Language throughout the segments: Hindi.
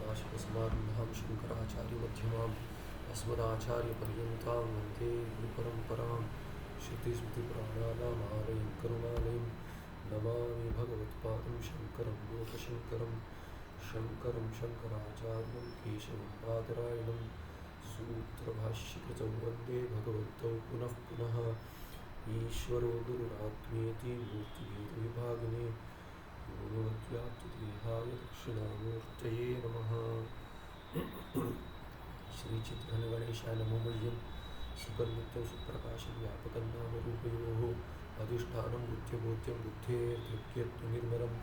सदाशिवसमारम्भां शङ्कराचार्यमध्यमाम् अस्मदाचार्यपर्यन्तां वन्दे गुरुपरम्परां श्रुतिस्मृतिपुराणानामालयं करुणालयं नमामि भगवत्पादं शङ्करं लोकशङ्करं शङ्करं शङ्कराचार्यं केशवं बादरायणं सूत्रभाष्यकृतौ वन्दे भगवन्तौ पुनः पुनः ईश्वरो गुरुरात्मेति मूर्तिभेदविभागिने गुरुव्याप्तदेहाय दक्षिणामूर्तये नमः। श्रीचिद्घनगणेशाय नमो मह्यं सुकर्नित्यं सुप्रकाशव्यापकं नामरूपयोः अधिष्ठानं बुद्ध्यबोध्यं बुद्धेर्धृग्यत्वनिर्मलम्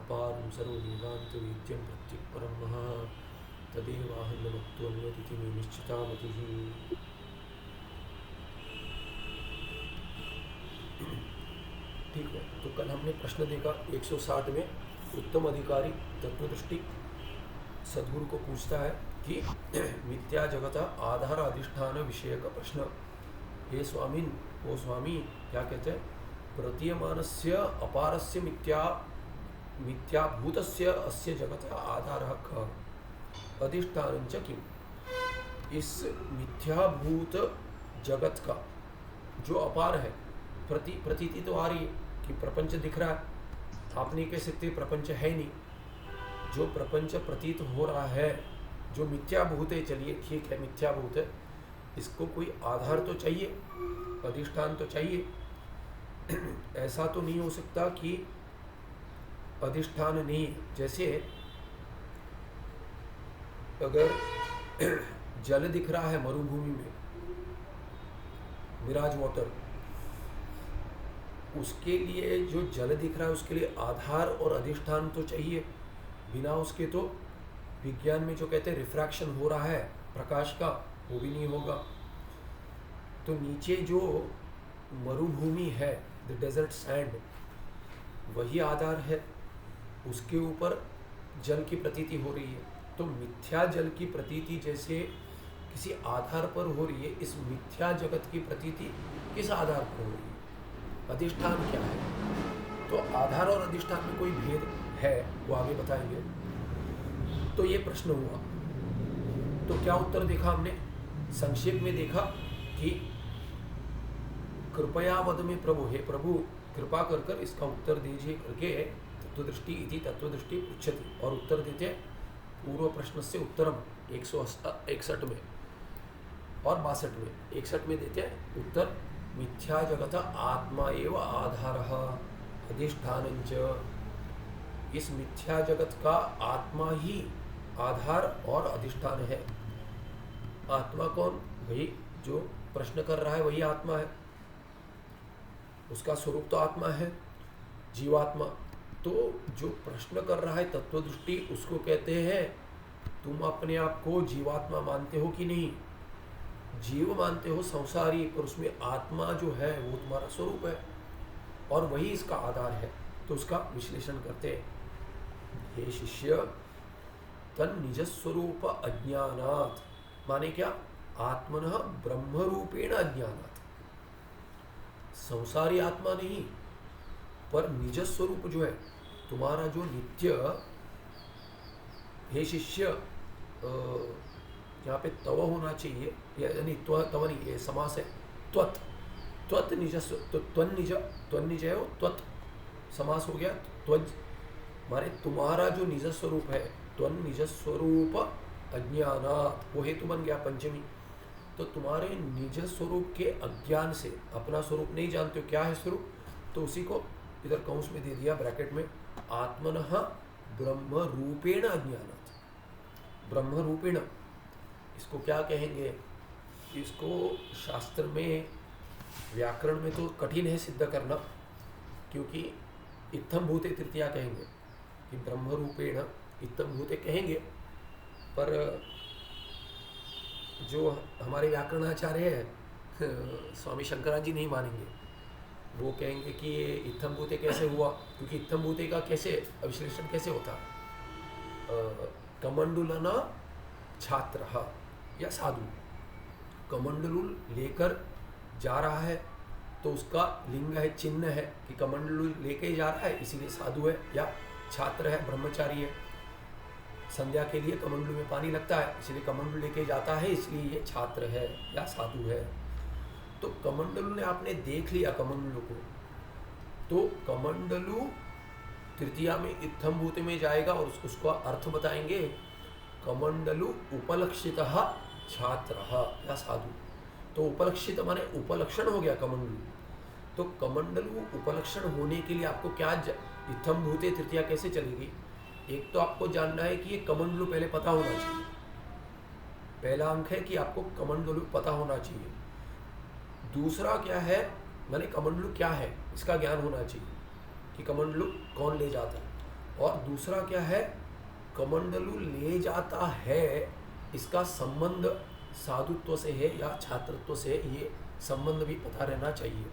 अपारं सर्ववेदान्तवेद्यं प्रत्यक्परं महः तदेवाहं नमत्वन्वदिति मे निश्चिता मतिः। ठीक है, तो कल हमने प्रश्न देखा 160 में उत्तम अधिकारी तत्वदृष्टि सद्गुरु को पूछता है कि मिथ्या जगत आधार अधिष्ठान विषय का प्रश्न। हे स्वामिन, ओ स्वामी क्या कहते हैं, प्रतीयमानस्य अपारस्य मिथ्याभूतस्य अस्य जगत आधारः कः अधिष्ठानं च किम्। इस मिथ्याभूत जगत का जो अपार है, प्रतीति तो आ रही है कि प्रपंच दिख रहा है, आप नहीं कह सकते प्रपंच है नहीं। जो प्रपंच प्रतीत हो रहा है, जो मिथ्याभूत है, चलिए ठीक है मिथ्याभूत है, इसको कोई आधार तो चाहिए, अधिष्ठान तो चाहिए। ऐसा तो नहीं हो सकता कि अधिष्ठान नहीं। जैसे अगर जल दिख रहा है मरुभूमि में, मिराज वाटर, उसके लिए जो जल दिख रहा है उसके लिए आधार और अधिष्ठान तो चाहिए। बिना उसके तो विज्ञान में जो कहते हैं रिफ्रैक्शन हो रहा है प्रकाश का, वो भी नहीं होगा। तो नीचे जो मरुभूमि है, द डेजर्ट सैंड, वही आधार है, उसके ऊपर जल की प्रतीति हो रही है। तो मिथ्या जल की प्रतीति जैसे किसी आधार पर हो रही है, इस मिथ्या जगत की प्रतीति किस आधार पर हो रही है, अधिष्ठान क्या है। तो आधार और अधिष्ठान में कोई भेद है, वो आगे बताएंगे। तो ये प्रश्न हुआ, तो क्या उत्तर देखा हमने, संक्षेप में देखा कि कृपया वद में प्रभु, हे प्रभु कृपा कर कर इसका उत्तर दीजिए करके तत्वदृष्टि इति तत्वदृष्टि उच्यते। और उत्तर देते पूर्व प्रश्न से उत्तरम 161 में और 62 में। 61 में देते हैं उत्तर, मिथ्या जगत आत्मा एव आधारः अधिष्ठानं च। इस मिथ्या जगत का आत्मा ही आधार और अधिष्ठान है। आत्मा कौन, वही जो प्रश्न कर रहा है वही आत्मा है, उसका स्वरूप तो आत्मा है, जीवात्मा। तो जो प्रश्न कर रहा है तत्वदृष्टि, उसको कहते हैं तुम अपने आप को जीवात्मा मानते हो कि नहीं। जीव मानते हो संसारी, पर उसमें आत्मा जो है वो तुम्हारा स्वरूप है और वही इसका आधार है। तो उसका विश्लेषण करते हैं, हे शिष्य तन निज स्वरूप अज्ञानात्, माने क्या, आत्मनः ब्रह्म रूपेण अज्ञानात्। संसारी आत्मा नहीं, पर निज स्वरूप जो है तुम्हारा, जो नित्य, हे शिष्य, यहाँ पे तव होना चाहिए, यानी तव नहीं, ये समास है, त्वत्, त्वत् निज, तो त्वन्निज है, त्वत् समास हो गया। त्वज माने तुम्हारा जो निज स्वरूप है, त्वन्निज स्वरूप अज्ञानात्, वो हेतु बन गया पंचमी। तो तुम्हारे निज स्वरूप के अज्ञान से अपना स्वरूप नहीं जानते हो, क्या है स्वरूप, तो उसी को इधर कौंस में दे दिया ब्रैकेट में, आत्मनः ब्रह्म रूपेण अज्ञानात्। ब्रह्म रूपेण, इसको क्या कहेंगे, इसको शास्त्र में, व्याकरण में तो कठिन है सिद्ध करना, क्योंकि इत्थम भूते तृतीया कहेंगे कि ब्रह्म रूपेण इत्थम भूते कहेंगे, पर जो हमारे व्याकरणाचार्य हैं स्वामी शंकराचार्य जी नहीं मानेंगे। वो कहेंगे कि ये इत्थम भूते कैसे हुआ, क्योंकि इत्थम भूते का कैसे विश्लेषण कैसे होता, कमंडुलना छात्र या साधु, कमंडलुल लेकर जा रहा है तो उसका लिंग है, चिन्ह है कि कमंडलुल लेके जा रहा है, इसीलिए साधु है, या छात्र है, ब्रह्मचारी है। संध्या के लिए कमंडलू में पानी लगता है, इसलिए कमंडलू लेके जाता है, इसलिए ये छात्र है या साधु है। तो कमंडलू ने आपने देख लिया कमंडलू को, तो कमंडलू तृतीया में इत्थम भूते में जाएगा और उसको अर्थ बताएंगे। कमंडलू उपलक्षितः छात्रः या साधु। तो उपलक्षित माने उपलक्षण हो गया कमंडलू। तो कमंडलू उपलक्षण होने के लिए आपको क्या इत्थम भूते तृतीया कैसे चलेगी? एक तो आपको जानना है कि ये कमंडलू पहले पता होना चाहिए। पहला अंक है कि आपको कमंडलू पता होना चाहिए। दूसरा क्या है, माने कमंडलू क्या है इसका ज्ञान होना चाहिए कि कमंडलू कौन ले जाता है। और दूसरा क्या है, कमंडलू ले जाता है इसका संबंध साधुत्व से है या छात्रत्व से, ये संबंध भी पता रहना चाहिए।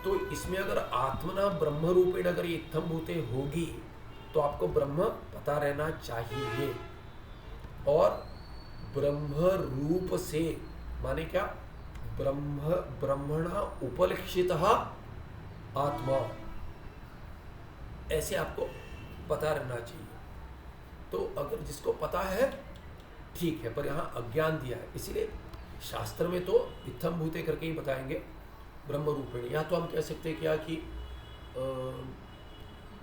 तो इसमें अगर आत्मना ब्रह्म रूपेण अगर ये इत्थम भूते होगी तो आपको ब्रह्म पता रहना चाहिए। और ब्रह्म रूप से माने क्या, ब्रह्मणा उपलक्षितः आत्मा, ऐसे आपको पता रहना चाहिए। तो अगर जिसको पता है ठीक है, पर यहाँ अज्ञान दिया है, इसीलिए शास्त्र में तो इत्थम भूते करके ही बताएंगे ब्रह्म रूपेण। या तो हम कह सकते हैं क्या कि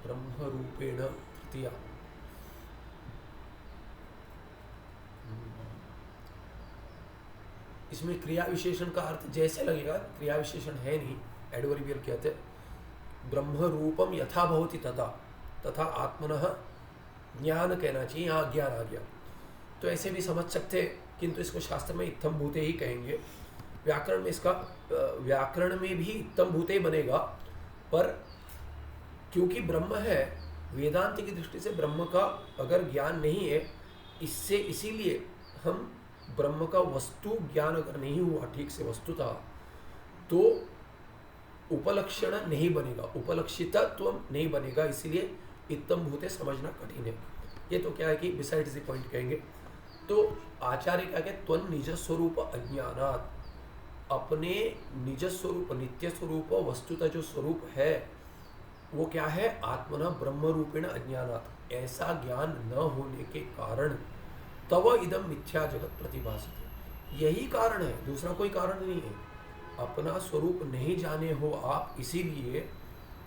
ब्रह्म रूपेण तृतीया, इसमें क्रिया विशेषण का अर्थ जैसे लगेगा, क्रिया विशेषण है नहीं, एडवर्बियल कहते हैं। ब्रह्म रूपम यथा भवति तथा, तथा आत्मनः ज्ञान कहना चाहिए, यहाँ ज्ञान आ गया। तो ऐसे भी समझ सकते हैं, किंतु इसको शास्त्र में इत्थम भूते ही कहेंगे। व्याकरण में इसका व्याकरण में भी इत्थम भूते ही बनेगा, पर क्योंकि ब्रह्म है, वेदांत की दृष्टि से ब्रह्म का अगर ज्ञान नहीं है, इससे इसीलिए हम ब्रह्म का वस्तु ज्ञान अगर नहीं हुआ ठीक से वस्तुतः, तो उपलक्षण नहीं बनेगा, उपलक्षितत्व नहीं बनेगा, इसीलिए इत्थम भूते समझना कठिन है। ये तो क्या है कि बिसाइड्स द पॉइंट कहेंगे। तो आचार्य क्या कहते, त्वं निज स्वरूप अज्ञानात्, अपने निज स्वरूप नित्य स्वरूप वस्तुतः जो स्वरूप है वो क्या है, आत्मना ब्रह्म रूपेण अज्ञानात्, ऐसा ज्ञान न होने के कारण तव इदम मिथ्या जगत प्रतिभासते, यही कारण है, दूसरा कोई कारण नहीं है। अपना स्वरूप नहीं जाने हो आप, इसीलिए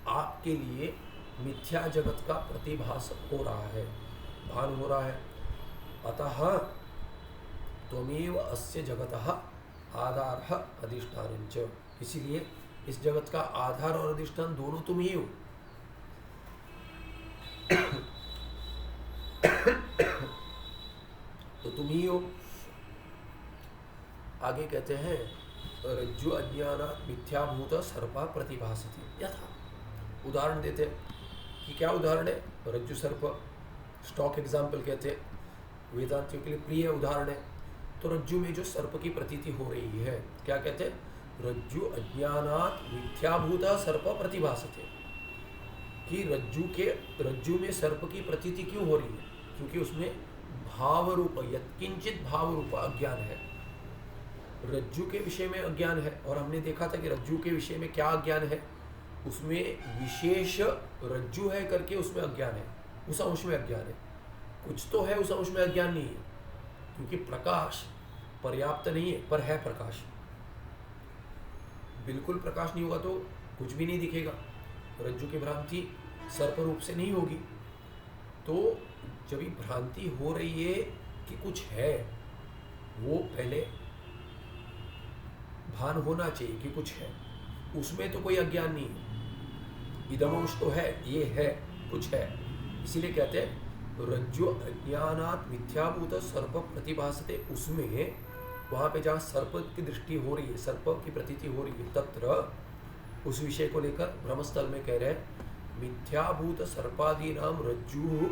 आपके लिए मिथ्या जगत का प्रतिभास हो रहा है, भान हो रहा है। अतः त्वमेव अस्य जगतः आधारः अधिष्ठानञ्च, इसीलिए इस जगत का आधार और अधिष्ठान दोनों तुम ही हो। तो तुम ही हो। आगे कहते हैं रज्जु अज्ञानात् मिथ्याभूत सर्पा प्रतिभासते यथा। उदाहरण देते कि क्या उदाहरण है, रज्जु सर्प स्टॉक एग्जाम्पल कहते हैं, वेदांतियों के लिए प्रिय उदाहरण है। तो रज्जु में जो सर्प की प्रतीति हो रही है, क्या कहते हैं, रज्जु अज्ञानात् मिथ्याभूत सर्प प्रतिभासते, कि रज्जु में सर्प की प्रतीति क्यों हो रही है, क्योंकि उसमें भाव रूप यत्किंचित भाव रूप अज्ञान है, रज्जु के विषय में अज्ञान है। और हमने देखा था कि रज्जु के विषय में क्या अज्ञान है, उसमें विशेष रज्जु है करके उसमें अज्ञान है, उस अंश में अज्ञान है। कुछ तो है उस अंश में अज्ञान नहीं है, क्योंकि प्रकाश पर्याप्त नहीं है, पर है प्रकाश। बिल्कुल प्रकाश नहीं होगा तो कुछ भी नहीं दिखेगा। रज्जु की भ्रांति सर्प रूप से नहीं होगी। तो जब भी भ्रांति हो रही है कि कुछ है, वो पहले भान होना चाहिए कि कुछ है, उसमें तो कोई अज्ञान नहीं है, इदमंश तो है, ये है, कुछ है। इसीलिए कहते हैं रज्जु अज्ञानात् मिथ्याभूत सर्प प्रतिभासते, उसमें वहाँ पे जहाँ सर्प की दृष्टि हो रही है, सर्प की प्रतीति हो रही है, तत्र उस विषय को लेकर ब्रह्मस्थल में कह रहे हैं मिथ्याभूत सर्पादी नाम रज्जु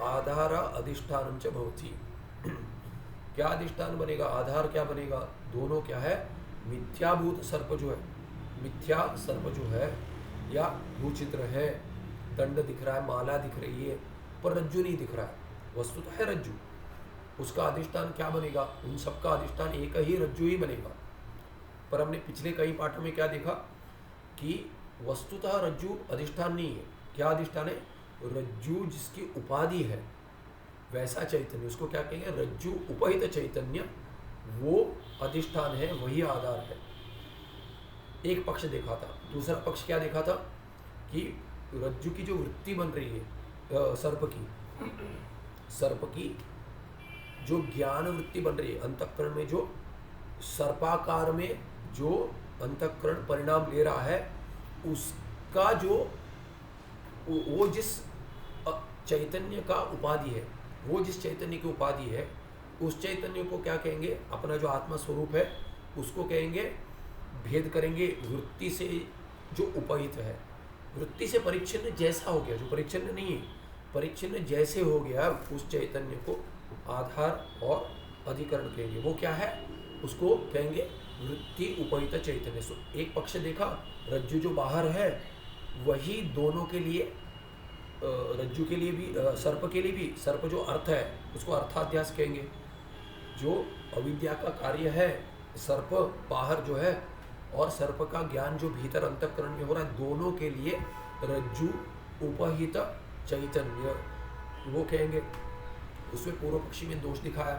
आधार अधिष्ठानम च भवति। क्या अधिष्ठान बनेगा, आधार क्या बनेगा, दोनों क्या है, मिथ्याभूत सर्प जो है, मिथ्या सर्प जो है या भूचित्र है, दंड दिख रहा है, माला दिख रही है, पर रज्जु नहीं दिख रहा है, वस्तु तो है रज्जु, उसका अधिष्ठान क्या बनेगा, उन सबका अधिष्ठान एक ही रज्जु ही बनेगा। पर हमने पिछले कई पाठों में क्या देखा कि वस्तुतः रज्जु अधिष्ठान नहीं है। क्या अधिष्ठान है, रज्जु जिसकी उपाधि है, वैसा चैतन्य, उसको क्या कहेंगे, रज्जु उपहित चैतन्य, वो अधिष्ठान है, वही आधार है। एक पक्ष देखा था। दूसरा पक्ष क्या देखा था कि रज्जु की जो वृत्ति बन रही है, सर्प की जो ज्ञान वृत्ति बन रही है अंतःकरण में, जो सर्पाकार में जो अंतःकरण परिणाम ले रहा है, उसका जो वो जिस चैतन्य का उपाधि है, वो जिस चैतन्य की उपाधि है, उस चैतन्य को क्या कहेंगे, अपना जो आत्मा स्वरूप है उसको कहेंगे, भेद करेंगे वृत्ति से जो उपहित है। वृत्ति से परिच्छिन्न जैसा हो गया, जो परिच्छिन्न नहीं है, परिच्छिन्न जैसे हो गया, उस चैतन्य को आधार और अधिकरण कहेंगे। वो क्या है, उसको कहेंगे वृत्ति उपहित चैतन्य। सो एक पक्ष देखा, रज्जु जो बाहर है वही दोनों के लिए, रज्जु के लिए भी, सर्प के लिए भी, सर्प जो अर्थ है उसको अर्थाध्यास कहेंगे। जो अविद्या का कार्य है सर्प बाहर जो है, और सर्प का ज्ञान जो भीतर अंतःकरण में हो रहा है, दोनों के लिए रज्जु उपहित चैतन्य वो कहेंगे। उसमें पूर्व पक्षी में दोष दिखाया,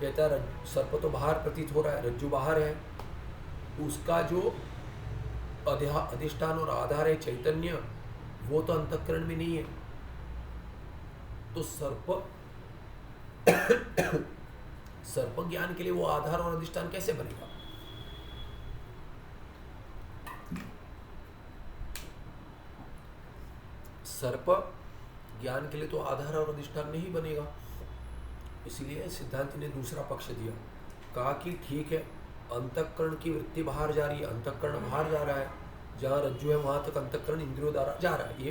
कहता है सर्प तो बाहर प्रतीत हो रहा है, रज्जु बाहर है, उसका जो अधिष्ठान और आधार है चैतन्य, वो तो अंतःकरण में नहीं है। तो सर्प ज्ञान के लिए वो आधार और अधिष्ठान कैसे बनेगा? सर्प ज्ञान के लिए तो आधार और अधिष्ठान नहीं बनेगा। इसीलिए सिद्धांत ने दूसरा पक्ष दिया, कहा कि ठीक है, अंतःकरण की वृत्ति बाहर जा रही है, अंतःकरण बाहर जा रहा है, जहाँ रज्जु है वहाँ तक अंतःकरण इंद्रियों द्वारा जा रहा है। ये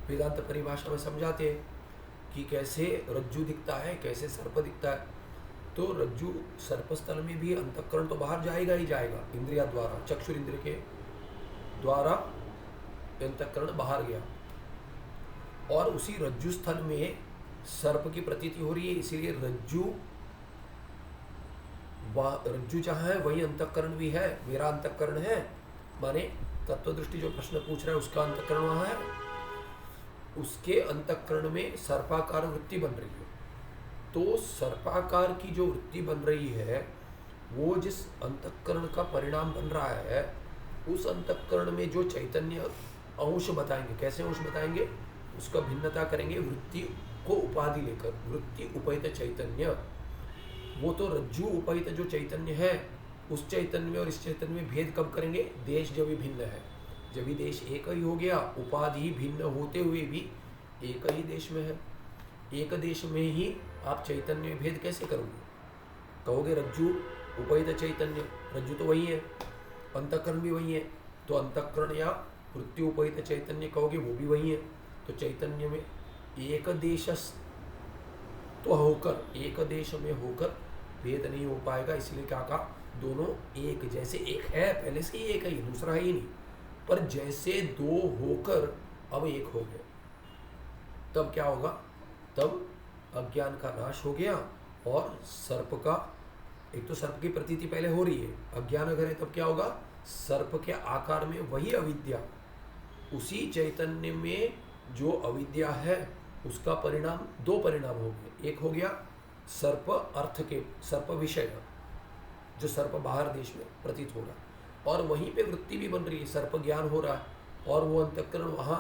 वेदांत परिभाषा में समझाते हैं कि कैसे रज्जु दिखता है, कैसे सर्प दिखता है। तो रज्जु सर्प स्थल में भी अंतःकरण तो बाहर जाएगा ही जाएगा, इंद्रिया द्वारा, चक्षुर इंद्रिय के द्वारा अंतःकरण बाहर गया, और उसी रज्जु स्थल में सर्प की प्रतीति हो रही है। इसीलिए रज्जु जहाँ है वही अंतःकरण भी है, मेरा अंतःकरण है, माने तत्वदृष्टि जो प्रश्न पूछ रहा है उसका अंतःकरण वहाँ है, उसके अंतःकरण में सर्पाकार वृत्ति बन रही है। तो सर्पाकार की जो वृत्ति बन रही है, वो जिस अंतःकरण का परिणाम बन रहा है, उस अंतःकरण में जो चैतन्य अंश बताएंगे, कैसे अंश बताएंगे, उसका भिन्नता करेंगे वृत्ति को उपाधि लेकर। वृत्ति उपहित चैतन्य, वो तो रज्जु उपहित जो चैतन्य है, उस चैतन्य में और इस चैतन्य में भेद कब करेंगे? देश जब भी भिन्न है, जब भी देश एक ही हो गया, उपाधि भिन्न होते हुए भी एक ही देश में है, एक देश में ही आप चैतन्य में भेद कैसे करोगे? कहोगे रज्जु उपहित चैतन्य, रज्जु तो वही है, अंतःकरण भी वही है, तो अंतःकरण या वृत्ति उपहित चैतन्य कहोगे वो भी वही है। तो चैतन्य में एक देश तो होकर, एक देश में होकर भेद नहीं हो पाएगा। इसलिए क्या कहा, दोनों एक, जैसे एक है पहले से ही एक है, दूसरा है ही नहीं, पर जैसे दो होकर अब एक हो गए, तब क्या होगा? तब अज्ञान का नाश हो गया, और सर्प का, एक तो सर्प की प्रतीति पहले हो रही है, अज्ञान अगर है तब क्या होगा? सर्प के आकार में वही अविद्या, उसी चैतन्य में जो अविद्या है उसका परिणाम, दो परिणाम हो गए। एक हो गया सर्प अर्थ के, सर्प विषय जो सर्प बाहर देश में प्रतीत हो रहा है, और वहीं पे वृत्ति भी बन रही है, सर्प ज्ञान हो रहा है, और वो अंतःकरण वहाँ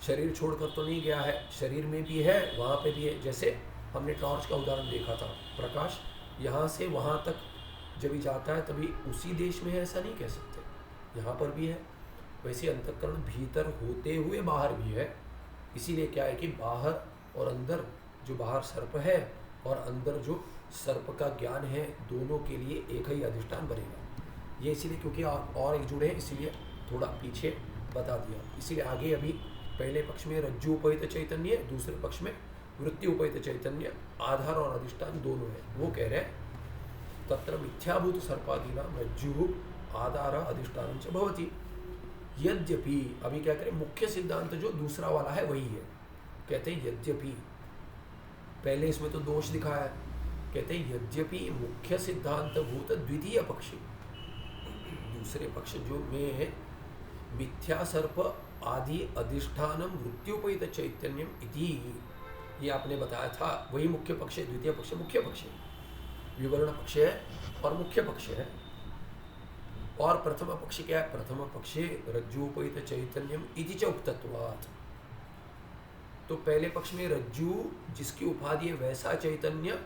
शरीर छोड़कर तो नहीं गया है, शरीर में भी है, वहाँ पे भी है। जैसे हमने टॉर्च का उदाहरण देखा था, प्रकाश यहाँ से वहाँ तक जब भी जाता है तभी उसी देश में है, ऐसा नहीं कह सकते, यहाँ पर भी है। वैसे अंतःकरण भीतर होते हुए बाहर भी है। इसीलिए क्या है कि बाहर और अंदर, जो बाहर सर्प है और अंदर जो सर्प का ज्ञान है, दोनों के लिए एक ही अधिष्ठान बनेगा। ये इसीलिए क्योंकि और एक जुड़े हैं, इसीलिए थोड़ा पीछे बता दिया। इसीलिए आगे अभी पहले पक्ष में रज्जु उपहित चैतन्य, दूसरे पक्ष में वृत्ति उपहित चैतन्य, आधार और अधिष्ठान दोनों है। वो कह रहे हैं तत्र मिथ्याभूत सर्पादीनां रज्जु आधार अधिष्ठानं च भवति। यद्यपि, अभी क्या करें, मुख्य सिद्धांत जो दूसरा वाला है वही है। कहते हैं यद्यपि, पहले इसमें तो दोष दिखाया है, कहते हैं यद्यपि मुख्य सिद्धांत भूत द्वितीय पक्ष, दूसरे पक्ष जो में मिथ्या सर्प आदि अधिष्ठानम वृत्त्युपहित चैतन्यम इति, ये आपने बताया था, वही मुख्य पक्ष है। द्वितीय पक्ष मुख्य पक्ष है, विवरण पक्ष है और मुख्य पक्ष है। और प्रथम पक्ष क्या है? प्रथम पक्षे रज्जूपहित चैतन्यम इति च उक्तत्वात्। तो पहले पक्ष में रज्जू जिसकी उपाधि है वैसा चैतन्य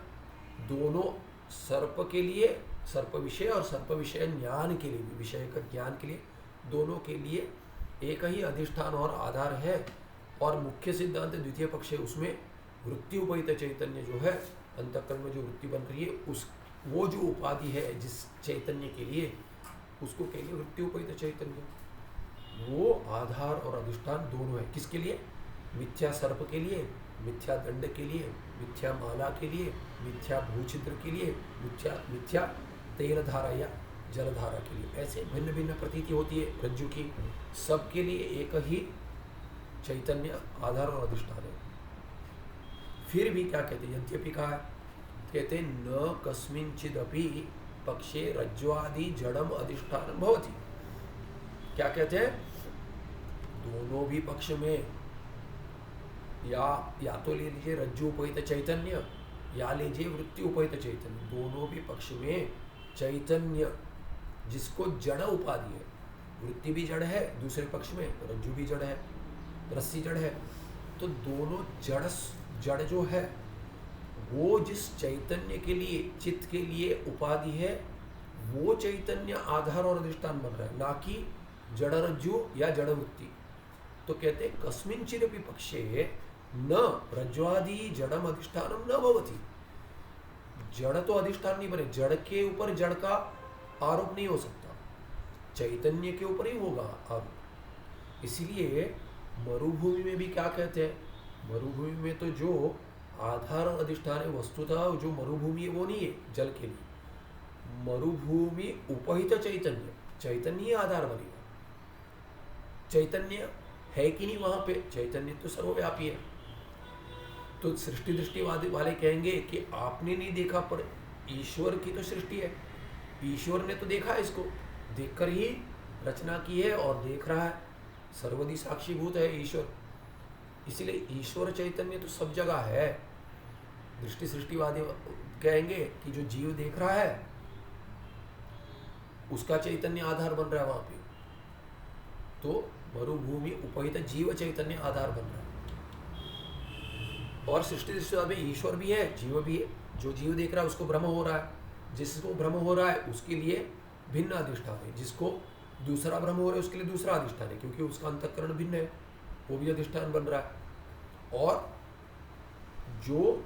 दोनों सर्प के लिए, सर्प विषय और सर्प विषय ज्ञान के लिए भी, विषय का ज्ञान के लिए, दोनों के लिए एक ही अधिष्ठान और आधार है। और मुख्य सिद्धांत द्वितीय पक्ष है, उसमें वृत्ति उपहित चैतन्य जो है, अंतःकरण में जो वृत्ति बन रही है, उस वो जो उपाधि है जिस चैतन्य के लिए, उसको कहेंगे वृत्ति उपहित चैतन्य। वो आधार और अधिष्ठान दोनों है। किसके लिए? मिथ्या सर्प के लिए, मिथ्या दंड के लिए, मिथ्या माला के लिए, मिथ्या भूछिद्र के लिए, मिथ्या तेल धारा या जलधारा के लिए। ऐसे भिन्न भिन्न प्रतीति होती है रज्जु की, सबके लिए एक ही चैतन्य आधार और अधिष्ठान है। फिर भी क्या कहते हैं? यद्यपि कहा, कहते न कस्मिंचिदपि पक्षे रज्ज्वादि जड़म अधिष्ठान भवति। क्या कहते हैं? दोनों भी पक्ष में या तो ले लीजिए रज्जु उपहित चैतन्य या लीजिए वृत्ति उपहित चैतन्य, दोनों भी पक्ष में चैतन्य जिसको जड़ उपाधि है, वृत्ति भी जड़ है, दूसरे पक्ष में रज्जु भी जड़ है, रस्सी जड़ है, तो दोनों जड़ जो है वो जिस चैतन्य के लिए, चित्त के लिए उपाधि है, वो चैतन्य आधार और अधिष्ठान बन रहा है, ना कि जड़ रज्जु या जड़ वृत्ति। तो कहते हैं कस्मिंचिदपि पक्षे न रज्ज्वादि जड़म अधिष्ठानम न भवति। जड़ तो अधिष्ठान नहीं बने, जड़ के ऊपर जड़ का आरोप नहीं हो सकता, चैतन्य के ऊपर ही होगा आरोप। इसलिए मरुभूमि में भी क्या कहते हैं? मरुभूमि में तो जो आधार और अधिष्ठान है, वस्तुतः जो मरुभूमि है वो नहीं है जल के लिए। मरुभूमि उपहित चैतन्य, चैतन्य ही आधार बनेगा। चैतन्य है कि नहीं वहां पे? चैतन्य तो सर्वव्यापी है। तो सृष्टि दृष्टिवादी वाले कहेंगे कि आपने नहीं देखा, पर ईश्वर की तो सृष्टि है, ईश्वर ने तो देखा है, इसको देखकर ही रचना की है और देख रहा है, सर्वदी साक्षीभूत है ईश्वर। इसलिए ईश्वर चैतन्य तो सब जगह है। दृष्टि सृष्टिवादी कहेंगे कि जो जीव देख रहा है उसका चैतन्य आधार बन रहा है वहां पे, तो मरुभूमि उपहित जीव चैतन्य आधार बन रहा है। और सृष्टि दृष्टिवाद में ईश्वर भी है, जीव भी है। जो जीव देख रहा है उसको भ्रम हो रहा है, जिसको भ्रम हो रहा है उसके लिए भिन्न अधिष्ठान है, जिसको दूसरा भ्रम हो रहा है उसके लिए दूसरा अधिष्ठान है, क्योंकि उसका अंतःकरण भिन्न है, वो भी अधिष्ठान बन रहा है। और जो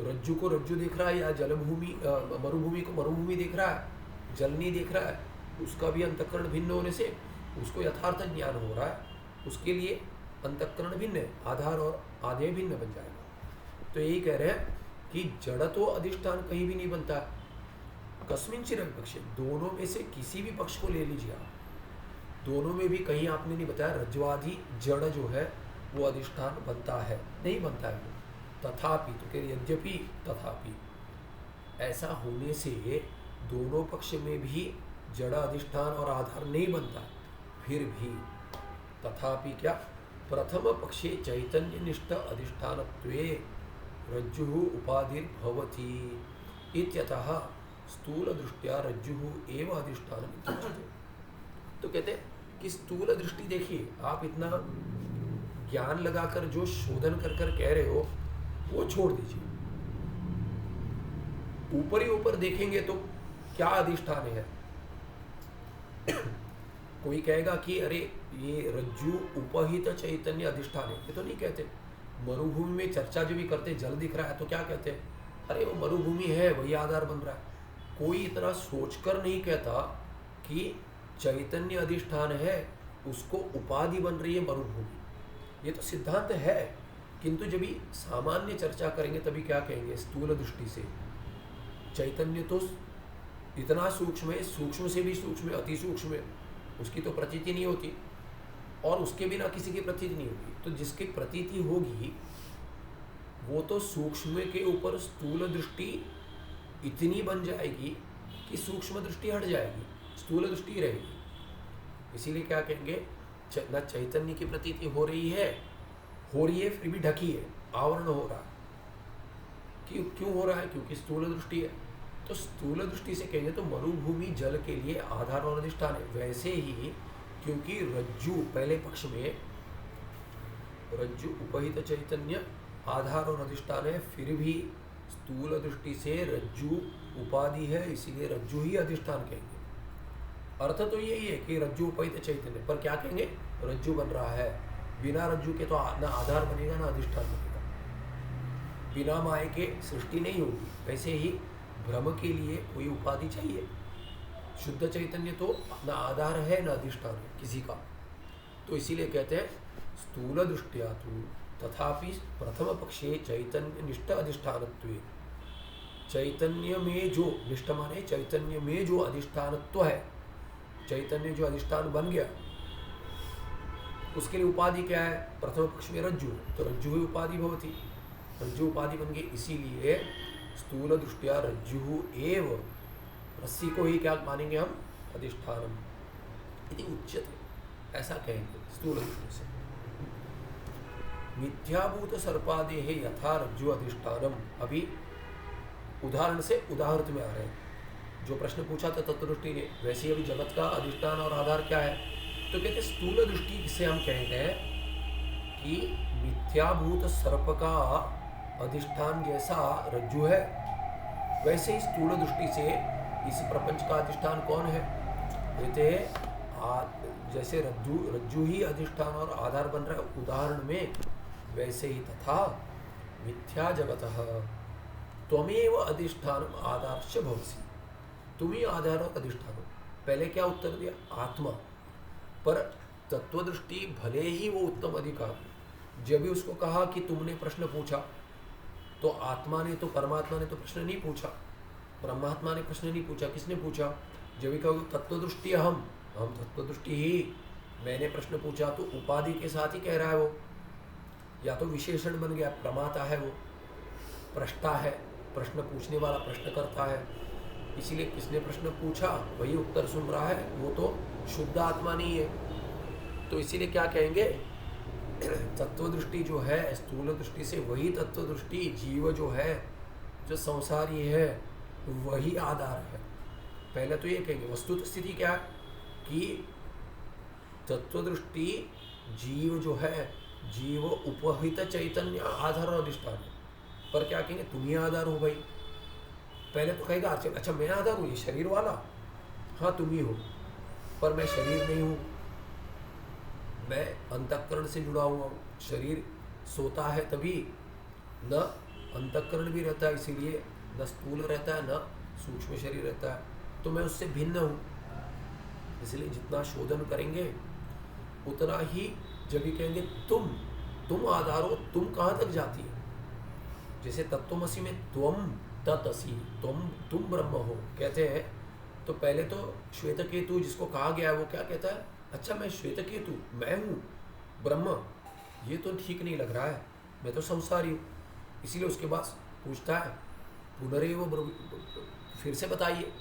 रज्जु को रज्जु देख रहा है या जलभूमि मरुभूमि को मरुभूमि देख रहा है, जल नहीं देख रहा है, उसका भी अंतःकरण भिन्न होने से उसको यथार्थ ज्ञान हो रहा है, उसके लिए अंतःकरण भिन्न है, आधार और आधेय भिन्न बन जाएगा। तो यही कह रहे हैं कि जड़ तो अधिष्ठान कहीं भी नहीं बनता। कस्मिंचिद पक्ष, दोनों में से किसी भी पक्ष को ले लीजिए आप, दोनों में भी कहीं आपने नहीं बताया रज्ज्वादि जड़ जो है वो अधिष्ठान बनता है, नहीं बनता है वो। तथापि, तो कह यद्यपि तथापि, ऐसा होने से दोनों पक्ष में भी जड़ अधिष्ठान और आधार नहीं बनता, फिर भी तथापि क्या, प्रथम पक्षे चैतन्य निष्ठ अधिष्ठानत्वे रज्जुः उपाधिर्भवति इत्यतः स्थूल दृष्टिया रज्जुः एव अधिष्ठानम् इत्युच्यते। तो कहते हैं कि स्थूल दृष्टि देखिए, आप इतना ज्ञान लगाकर जो शोधन कर कर कह रहे हो वो छोड़ दीजिए। ऊपर ही ऊपर देखेंगे तो क्या अधिष्ठान है? कोई कहेगा कि अरे ये रज्जु उपहित चैतन्य अधिष्ठान है, ये तो नहीं कहते। मरुभूमि में चर्चा जो भी करते जल दिख रहा है तो क्या कहते हैं? अरे वो मरुभूमि है, वही आधार बन रहा है। कोई इतना सोचकर नहीं कहता कि चैतन्य अधिष्ठान है, उसको उपाधि बन रही है मरुभूमि। ये तो सिद्धांत है, किंतु जब भी सामान्य चर्चा करेंगे तभी क्या कहेंगे? स्थूल दृष्टि से चैतन्य तो इतना सूक्ष्म है, सूक्ष्म से भी सूक्ष्म, अति सूक्ष्म है, उसकी तो प्रतीति नहीं होती, और उसके बिना किसी की प्रतीति नहीं होगी। तो जिसकी प्रतीति होगी वो तो सूक्ष्म के ऊपर स्थूल दृष्टि इतनी बन जाएगी कि सूक्ष्म दृष्टि हट जाएगी, स्थूल दृष्टि रहेगी। इसीलिए क्या कहेंगे? न चैतन्य की प्रतीति हो रही है फिर भी ढकी है, आवरण हो रहा है। क्यों हो रहा है? क्योंकि स्थूल दृष्टि है। तो स्थूल दृष्टि से कहेंगे तो मरुभूमि जल के लिए आधार और अधिष्ठान है। वैसे ही क्योंकि रज्जु पहले पक्ष में रज्जु उपहित चैतन्य आधार और अधिष्ठान है, फिर भी स्थूल दृष्टि से रज्जु उपाधि है, इसीलिए रज्जु ही अधिष्ठान कहेंगे। अर्थ तो यही है कि रज्जु उपहित चैतन्य, पर क्या कहेंगे? रज्जु बन रहा है। बिना रज्जु के तो ना आधार बनेगा ना अधिष्ठान बनेगा। बिना माया के सृष्टि नहीं होगी। वैसे ही भ्रम के लिए कोई उपाधि चाहिए। शुद्ध चैतन्य तो ना आधार है ना अधिष्ठान है किसी का। तो इसीलिए कहते हैं स्थूल दृष्टिया तो तथापि प्रथम पक्षे चैतन्य निष्ठ अधिष्ठानत्व, चैतन्य में जो निष्ठ माने चैतन्य में जो अधिष्ठानत्व है, चैतन्य जो अधिष्ठान बन गया, उसके लिए उपाधि क्या है? प्रथम पक्ष में रज्जु, तो रज्जु ही उपाधि भवती, रज्जु उपाधि बन गई। इसीलिए स्थूल दृष्टिया रज्जु एव, रस्सी को ही क्या मानेंगे हम? अधिष्ठानम इति उच्यते, ऐसा कहेंगे स्थूल दृष्टि से। मिथ्याभूत सर्पादे है यथा रज्जु अधिष्ठानम। अभी उदाहरण से उदाहरण में आ रहे हैं। जो प्रश्न पूछा था तत्वदृष्टि ने, वैसे अभी जगत का अधिष्ठान और आधार क्या है? तो कहते स्थूल दृष्टि से हम कहते हैं कि मिथ्याभूत सर्प का अधिष्ठान जैसा रज्जु है, वैसे ही स्थूल दृष्टि से इस प्रपंच का अधिष्ठान कौन है? कहते जैसे रज्जु ही अधिष्ठान और आधार बन रहा है उदाहरण में, वैसे ही तथा मिथ्या जगतः त्वमेव अधिष्ठानम आधारश्च भवसि, तुम ही आधार और अधिष्ठान हो। पहले क्या उत्तर दिया? आत्मा। पर तत्वदृष्टि भले ही वो उत्तम अधिकार, जब भी उसको कहा कि तुमने प्रश्न पूछा, तो आत्मा ने तो परमात्मा ने तो प्रश्न नहीं पूछा, ब्रह्मात्मा ने प्रश्न नहीं पूछा। किसने पूछा? जब भी कहो तत्वदृष्टि हम तत्वदृष्टि ही, मैंने प्रश्न पूछा तो उपाधि के साथ ही कह रहा है वो, या तो विशेषण बन गया, प्रमाता है वो, प्रष्टा है, प्रश्न पूछने वाला प्रश्न करता है। इसीलिए किसने प्रश्न पूछा वही उत्तर सुन रहा है, वो तो शुद्ध आत्मा नहीं है। तो इसीलिए क्या कहेंगे? तत्वदृष्टि जो है स्थूल दृष्टि से, वही तत्वदृष्टि जीव जो है, जो संसारी है, वही आधार है। पहले तो ये कहेंगे वस्तुत स्थिति क्या है कि तत्वदृष्टि जीव जो है, जीव उपहित चैतन्य आधार और अधिष्ठान है। पर क्या कहेंगे? तुम ही आधार हो भाई। पहले तो कहेगा अच्छा मैं आधार हूँ, ये शरीर वाला, हाँ तुम ही हो, पर मैं शरीर नहीं हूँ, मैं अंतःकरण से जुड़ा हुआ हूँ। शरीर सोता है तभी न अंतःकरण भी रहता है, इसीलिए न स्थूल रहता है न सूक्ष्म शरीर रहता है, तो मैं उससे भिन्न हूँ। इसलिए जितना शोधन करेंगे उतना ही, जब भी कहेंगे तुम आधार हो, तुम कहाँ तक जाती है? जैसे तत्वमसि में त्वम तत्-असि, तुम ब्रह्म हो कहते हैं, तो पहले तो श्वेतकेतु जिसको कहा गया है वो क्या कहता है? अच्छा मैं श्वेतकेतु, मैं हूँ ब्रह्म, ये तो ठीक नहीं लग रहा है, मैं तो संसारी हूँ। इसीलिए उसके बाद पूछता है पुनरेव, फिर से बताइए।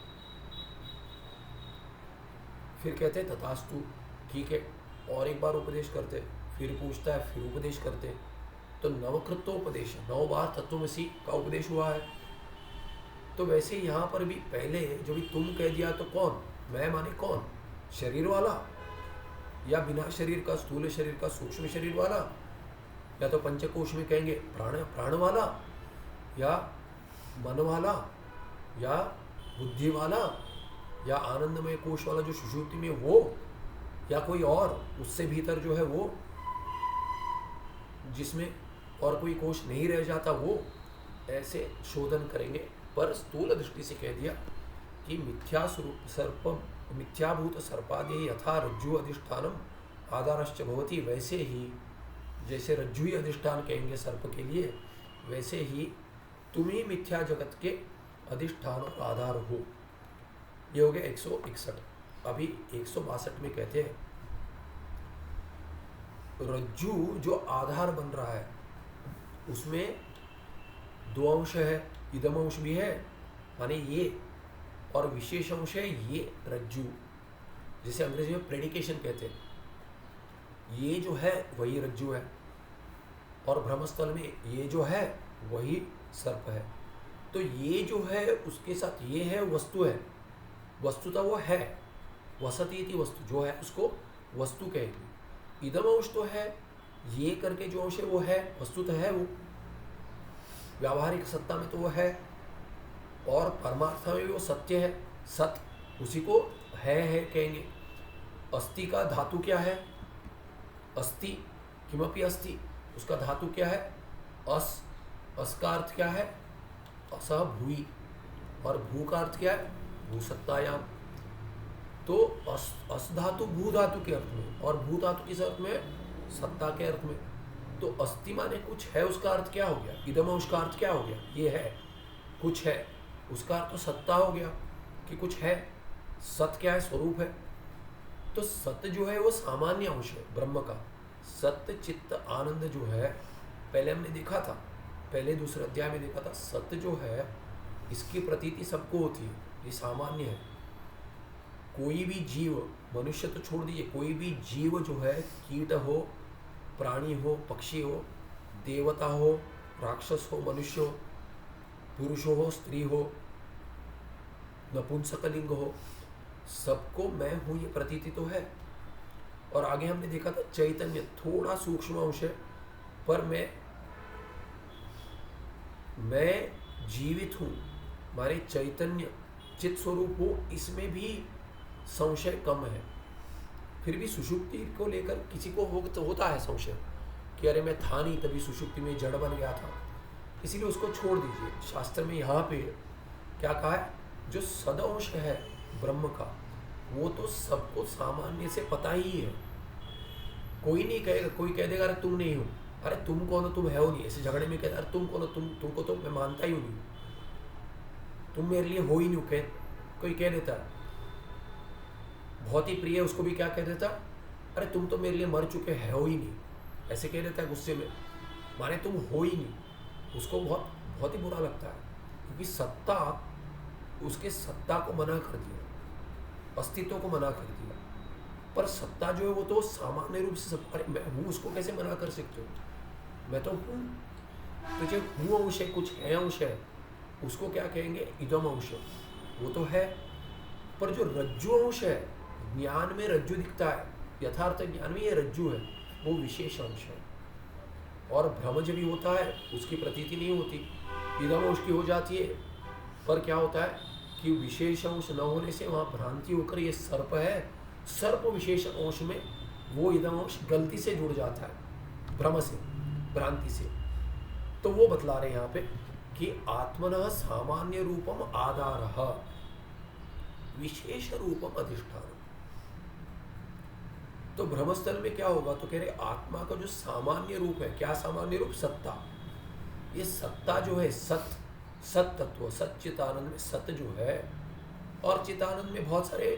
फिर कहते हैं तथास्तु, ठीक है, और एक बार उपदेश करते, फिर पूछता है, फिर उपदेश करते। तो नवकृतोपदेश, 9 बार तत्वमसि का उपदेश हुआ है। तो वैसे यहाँ पर भी पहले जो भी तुम कह दिया, तो कौन? मैं माने कौन? शरीर वाला, या बिना शरीर का, स्थूल शरीर का, सूक्ष्म शरीर वाला, या तो पंचकोश में कहेंगे प्राण वाला, या मन वाला, या बुद्धि वाला, या आनंदमय कोश वाला जो सुषुप्ति में वो, या कोई और उससे भीतर जो है वो, जिसमें और कोई कोश नहीं रह जाता वो। ऐसे शोधन करेंगे। पर स्थूल दृष्टि से कह दिया कि मिथ्याभूत सर्पादि यथा रज्जु अधिष्ठानम आधारश्च भवति, वैसे ही जैसे रज्जु ही अधिष्ठान कहेंगे सर्प के लिए, वैसे ही तुम ही मिथ्या जगत के अधिष्ठान और आधार हो। ये हो गया 161। अभी 162 में कहते हैं रज्जु जो आधार बन रहा है उसमें 2 अंश है, इदम अंश भी है माने ये, और विशेष अंश है ये रज्जु, जिसे अंग्रेजी में प्रेडिकेशन कहते हैं। ये जो है वही रज्जु है, और ब्रह्मस्थल में ये जो है वही सर्प है। तो ये जो है उसके साथ ये है वस्तु है, वस्तुतः वो है, वसती इति वस्तु जो है उसको वस्तु कहेगी। इदम अंश तो है, ये करके जो अंश है वो है, वस्तुतः है वो, व्यावहारिक सत्ता में तो वो है, और परमार्थ में भी वो सत्य है, सत उसी को है कहेंगे। अस्ति का धातु क्या है? अस्ति, किमपि अस्ति, उसका धातु क्या है? अस, अस का अर्थ क्या है? असह भूई, और भू का अर्थ क्या है? भूसत्तायाम। तो अस धातु भू धातु के अर्थ में, और भू धातु किस अर्थ में? सत्ता के अर्थ में। तो अस्ति माने कुछ है, उसका अर्थ क्या हो गया? इदम उसका अर्थ क्या हो गया? ये है, कुछ है, उसका अर्थ तो सत्ता हो गया कि कुछ है। सत क्या है? स्वरूप है। तो सत्य जो है वो सामान्य अंश है ब्रह्म का। सत्य चित्त आनंद जो है, पहले हमने देखा था, पहले दूसरे अध्याय में देखा था, सत्य जो है इसकी प्रतीति सबको होती है, ये सामान्य है। कोई भी जीव, मनुष्य तो छोड़ दीजिए, कोई भी जीव जो है, कीट हो, प्राणी हो, पक्षी हो, देवता हो, राक्षस हो, मनुष्य हो, पुरुष हो, स्त्री हो, नपुंसकलिंग हो, सबको मैं हूं ये प्रतीति तो है। और आगे हमने देखा था चैतन्य थोड़ा सूक्ष्म अंश है, पर मैं जीवित हूं, हमारे चैतन्य चित स्वरूप हो, इसमें भी संशय कम है। फिर भी सुषुप्ति को लेकर किसी को होता है संशय कि अरे मैं था नहीं, तभी सुषुप्ति में जड़ बन गया था, इसीलिए उसको छोड़ दीजिए। शास्त्र में यहाँ पे क्या कहा है? जो सदअंश है ब्रह्म का, वो तो सबको सामान्य से पता ही है। कोई नहीं कहेगा, कोई कह देगा अरे तुम नहीं हो, अरे तुम कौन हो, तुम है हो नहीं, ऐसे झगड़े में कहता अरे तुम कौन हो, तुमको तो मैं मानता ही नहीं, तुम मेरे लिए हो ही नहीं, कोई कह देता है। बहुत ही प्रिय है उसको भी क्या कह देता, अरे तुम तो मेरे लिए मर चुके है हो ही नहीं, ऐसे कह देता है गुस्से में, माने तुम हो ही नहीं। उसको बहुत बहुत ही बुरा लगता है, क्योंकि सत्ता, उसके सत्ता को मना कर दिया, अस्तित्व को मना कर दिया। पर सत्ता जो है वो तो सामान्य रूप से सब, अरे मैं हूँ, उसको कैसे मना कर सकते हो? मैं तो हूँ। तो जो हूँ अंश है, कुछ है अंश है, उसको क्या कहेंगे? इदम अंश, वो तो है। पर जो रज्जु अंश है, ज्ञान में रज्जु दिखता है, यथार्थ ज्ञान में ये रज्जु है, वो विशेष अंश है। और भ्रम जब भी होता है उसकी प्रतीति नहीं होती, इदम अंश की हो जाती है। पर क्या होता है कि विशेष अंश न होने से वहाँ भ्रांति होकर ये सर्प है, सर्प विशेष अंश में वो इदम अंश गलती से जुड़ जाता है, भ्रम से, भ्रांति से। तो वो बतला रहे हैं यहाँ पे कि आत्मनः सामान्य रूपम आधारः विशेष रूपम अधिष्ठान। तो भ्रमस्थल में क्या होगा? तो कह रहे आत्मा का जो सामान्य रूप है, क्या सामान्य रूप? सत्ता। ये सत्ता जो है, सत तत्व, सच्चितानंद में सत्य जो है, और चितानंद में बहुत सारे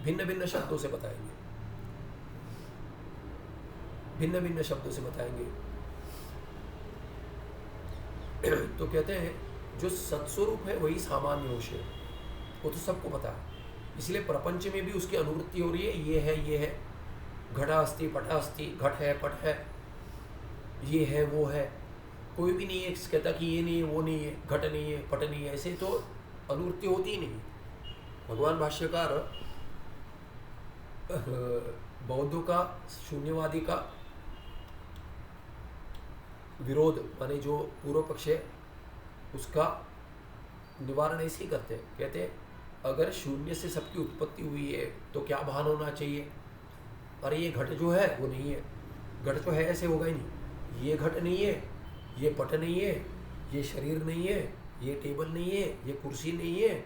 भिन्न भिन्न शब्दों से बताएंगे, भिन्न भिन्न शब्दों से बताएंगे। तो कहते हैं जो सत्स्वरूप है वही सामान्य अंश है, वो तो सबको पता है। इसलिए प्रपंच में भी उसकी अनुवृत्ति हो रही है, ये है, घटा अस्ति, पटा अस्ति, घट है, पट है, ये है, वो है। कोई भी नहीं है कहता कि ये नहीं है, वो नहीं है, घट नहीं है, पट नहीं है, ऐसे तो अनुवृत्ति होती ही नहीं। भगवान भाष्यकार बौद्धों का, शून्यवादी का विरोध, माने जो पूर्व पक्ष है उसका निवारण ऐसे ही करते हैं। कहते हैं अगर शून्य से सबकी उत्पत्ति हुई है तो क्या भान होना चाहिए? अरे ये घट जो है वो नहीं है, घट जो है ऐसे होगा ही नहीं, ये घट नहीं है, ये पट नहीं है, ये शरीर नहीं है, ये टेबल नहीं है, ये कुर्सी नहीं है,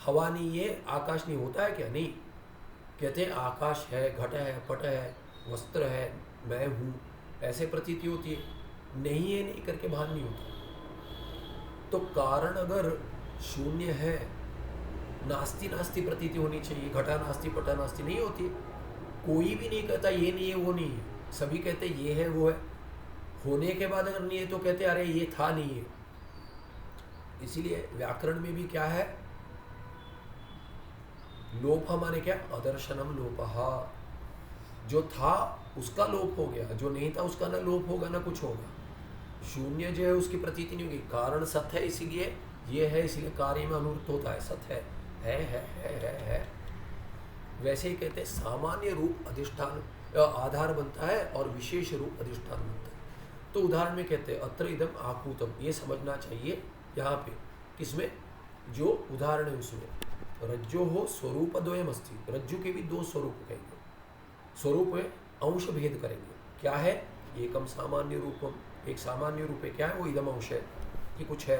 हवा नहीं है, आकाश नहीं, होता है क्या? नहीं। कहते हैं आकाश है, घट है, पट है, वस्त्र है, मैं हूँ, ऐसे प्रतीति होती है। नहीं है नहीं करके भान नहीं होता। तो कारण अगर शून्य है, नास्ति नास्ति प्रतीति होनी चाहिए, घटा नास्ति पटा नास्ति नहीं होती। कोई भी नहीं कहता ये नहीं है वो नहीं है, सभी कहते ये है वो है। होने के बाद अगर नहीं है तो कहते अरे ये था नहीं है। इसीलिए व्याकरण में भी क्या है? लोप माने क्या? अदर्शनम लोपहा। जो था उसका लोप हो गया, जो नहीं था उसका ना लोप होगा ना कुछ होगा। शून्य जो है उसकी प्रतीति नहीं होगी, कारण सत है इसीलिए ये है, इसीलिए कार्य में अनुवृत्त होता है, सत है। वैसे ही कहते हैं सामान्य रूप अधिष्ठान आधार बनता है और विशेष रूप अधिष्ठान बनता है। तो उदाहरण में कहते हैं अत्र इदम आकूतम, ये समझना चाहिए यहाँ पे, किसमें, जो उदाहरण है उसमें, रज्जो हो स्वरूप द्वयम अस्ति, रज्जु के भी दो स्वरूप कहेंगे, स्वरूप में अंश भेद करेंगे, क्या है, एकम सामान्य रूपम, एक सामान्य रूप है, क्या है वो, इदम अंश है कि कुछ है,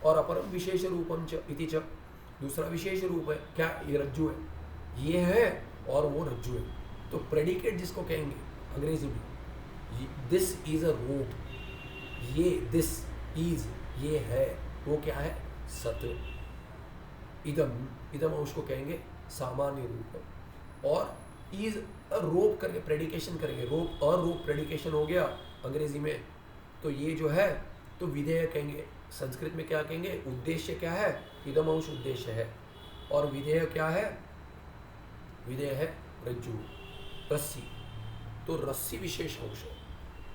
और अपरम विशेष रूपम च इति च, दूसरा विशेष रूप है, क्या, ये रज्जु है, ये है और वो रज्जु है। तो प्रेडिकेट जिसको कहेंगे अंग्रेजी में, दिस इज अ रोप, ये दिस इज, ये है, वो क्या है, सत्य। इदम अंश को कहेंगे सामान्य रूप, और इज अ रोप करके प्रेडिकेशन करेंगे, रोप और रोप प्रेडिकेशन हो गया अंग्रेजी में। तो ये जो है तो विधेय कहेंगे, संस्कृत में क्या कहेंगे, उद्देश्य क्या है, इदम अंश उद्देश्य है, और विधेय क्या है, विधेय है रज्जु, रस्सी, तो रस्सी विशेष अंश है।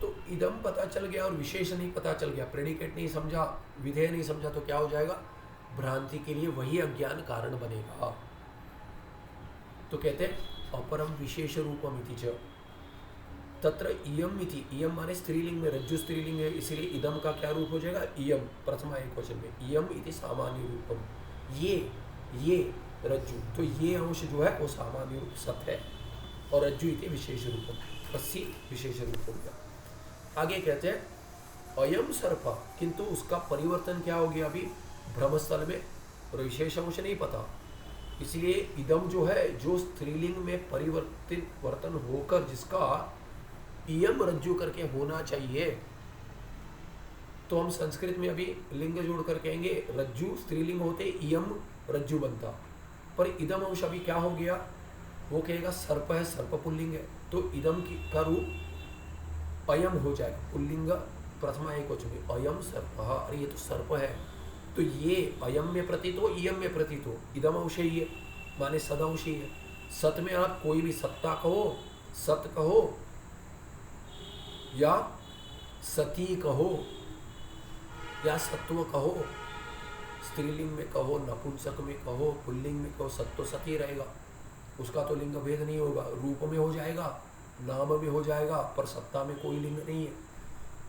तो इदम पता चल गया और विशेष नहीं पता चल गया, प्रेडिकेट नहीं समझा, विधेय नहीं समझा, तो क्या हो जाएगा, भ्रांति के लिए वही अज्ञान कारण बनेगा। तो कहते हैं अपरम विशेष रूपम इति च, तत्र इयम इति, इयम माने स्त्रीलिंग में, रज्जु स्त्रीलिंग है, इसलिए इदम का क्या रूप हो जाएगा, इयम, प्रथमा एक वचन में, इयम इति सामान्य रूपम, ये रज्जु, तो ये अंश जो है वो सामान्य रूप सत है, और रज्जु इति विशेष रूपम, रस्सी विशेष रूप हो गया। आगे कहते हैं अयम सर्प, किंतु उसका परिवर्तन क्या हो गया, अभी ब्रह्मस्थल में विशेष अंश नहीं पता, इसलिए इदम जो है, जो स्त्रीलिंग में परिवर्तन होकर जिसका इयम रज्जु करके होना चाहिए, तो हम संस्कृत में अभी लिंग जोड़कर कहेंगे रज्जु स्त्रीलिंग होते इयम रज्जु बनता, पर इदम अंश अभी क्या हो गया, वो कहेगा सर्प है, सर्प पुल्लिंग है, तो इदम का रूप अयम हो जाएगा, पुल्लिंग प्रथमा एक वचन में, अयम सर्प, अरे ये तो सर्प है, तो ये अयम में प्रतीत हो, इयम में प्रतीत हो, इदम अंश ही है, माने सदंश ही है। सत में आप कोई भी सत्ता कहो, सत कहो या सती कहो या सत्व कहो, स्त्रीलिंग में कहो, नपुंसक में कहो, पुल्लिंग में कहो, सत्व सती रहेगा, उसका तो लिंग भेद नहीं होगा, रूप में हो जाएगा, नाम में हो जाएगा, पर सत्ता में कोई लिंग नहीं है।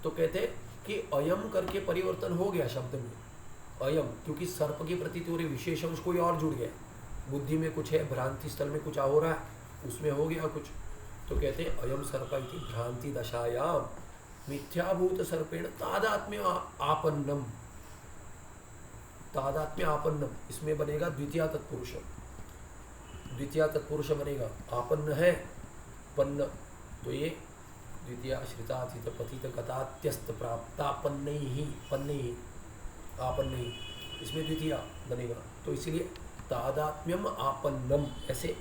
तो कहते कि अयम करके परिवर्तन हो गया शब्द में, अयम, क्योंकि सर्प की प्रतीति हो रही, विशेष अंश कोई और जुड़ गया, बुद्धि में कुछ है, भ्रांति स्थल में कुछ हो रहा है, उसमें हो गया कुछ, तो कहते हैं अयम सर्प इति भ्रांति दशायाम मिथ्याभूत सर्पेण तादात्म्य आपन्नम, तादात्म्य आपन्नम, इसमें बनेगा द्वितीय तत्पुरुष, द्वितीय तत्पुरुष बनेगा, आपन्न है पन्न, तो ये द्वितीय श्रिताथित पतित गतात्यस्त प्राप्तापन्न ही, पन्न ही, आपन्न ही, इसमें द्वितीय बनेगा, तो इसीलिए तादात्म्यम आपन्नम, ऐसे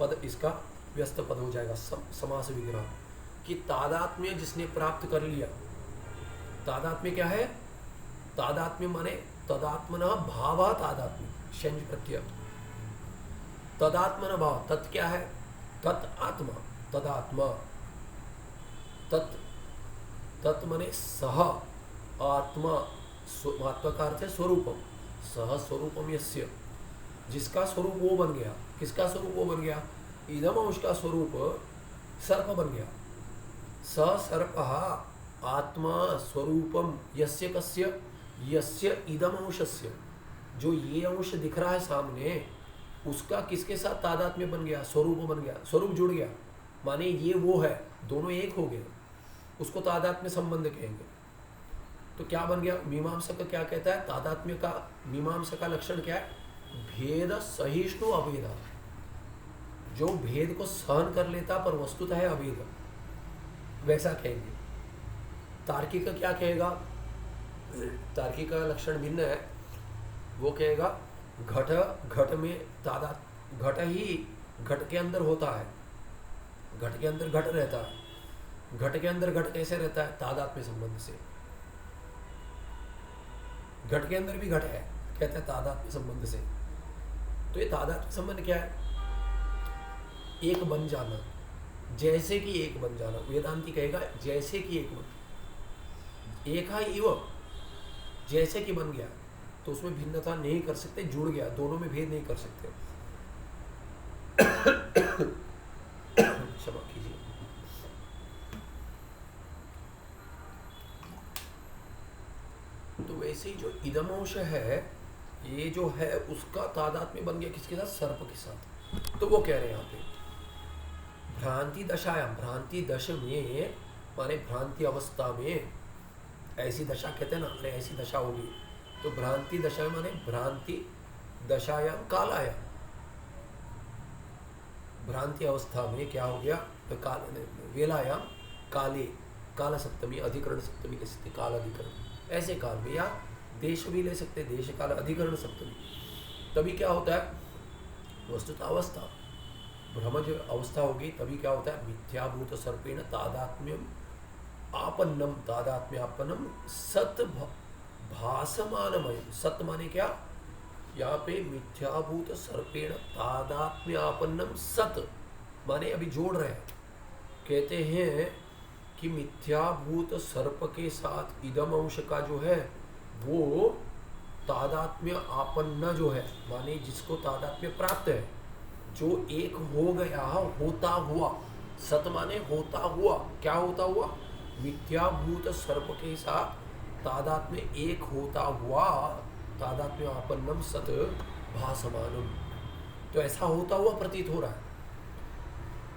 पद इसका व्यस्त पद हो जाएगा, समास विग्रह, कि तादात्म्य जिसने प्राप्त कर लिया, तादात्म्य क्या है, तादात्म्य माने तदात्मना भावा तादात्म्य, शंज प्रत्यय, तदात्मना भाव, तत् क्या है, तत् आत्मा, तदात्मा, तत् माने सह आत्मा, आत्मा का अर्थ है स्वरूपम, सह स्वरूपम यस्य, जिसका स्वरूप वो बन गया, किसका स्वरूप वो बन गया, इदम अंश का स्वरूप सर्प बन गया, स सर्प आत्मा स्वरूपम यस्य कस्य, यस्य इदम अंशस्य, जो ये अंश दिख रहा है सामने, उसका किसके साथ तादात्म्य बन गया, स्वरूप बन गया, स्वरूप जुड़ गया, माने ये वो है, दोनों एक हो गए, उसको तादात्म्य संबंध कहेंगे। तो क्या बन गया, मीमांसक क्या कहता है, तादात्म्य का मीमांसा का लक्षण क्या है, भेद सहिष्णु अभेद, जो भेद को सहन कर लेता पर वस्तुतः है अभेद, वैसा कहेंगे। तार्किक क्या कहेगा, तार्किक का लक्षण भिन्न है, वो कहेगा घट में तादात, घट ही घट के अंदर होता है, घट के अंदर घट रहता है, घट के अंदर घट कैसे रहता है, तादात्म्य संबंध से, घट के अंदर भी घट है, कहते हैं तादात्म्य संबंध से। तो ये तादात्म्य संबंध क्या है, एक बन जाना, जैसे कि एक बन जाना, वेदांती कहेगा जैसे कि एक बन, एका इव जैसे कि बन गया, तो उसमें भिन्नता नहीं कर सकते, जुड़ गया, दोनों में भेद नहीं कर सकते। क्षमा कीजिए। तो वैसे ही जो इदमंश है, ये जो है उसका तादात्म्य बन गया किसके साथ? सर्प के साथ। तो वो कह रहे हैं यहाँ पे भ्रांति दशायाम, भ्रांति दश में माने भ्रांति अवस्था में, ऐसी दशा कहते हैं ना, अरे ऐसी दशा होगी, तो भ्रांति दशा माने भ्रांति दशायाम कालायाम, भ्रांति अवस्था में क्या हो गया? तो काल वेलायाम काले, काल सप्तमी, अधिकरण सप्तमी ले सकते, काल अधिकरण, ऐसे काल में, या देश भी ले सकते, देश काल अधिकरण सप्तमी। तभी क्या होता है? वस्तुतः अवस्था, भ्रमज अवस्था होगी, तभी क्या होता है? मिथ्याभूत सर्पेण तादात्म्यम आपन्नम, तादात्म्यापन्नम सत भासमानमय। सत माने क्या? यहाँ पे मिथ्याभूत सर्पेण तादात्म्यापन्नम सत माने अभी जोड़ रहे हैं, कहते हैं कि मिथ्याभूत सर्प के साथ इदम अंश का जो है वो तादात्म्य आपन्न जो है, माने जिसको तादात्म्य प्राप्त है, जो एक हो गया, होता हुआ। सत माने होता हुआ, क्या होता हुआ? मिथ्याभूत सर्प के साथ तादात्म्य एक होता हुआ, तादात्म्य आपन्नम सत भासमानम, तो ऐसा होता हुआ प्रतीत हो रहा है।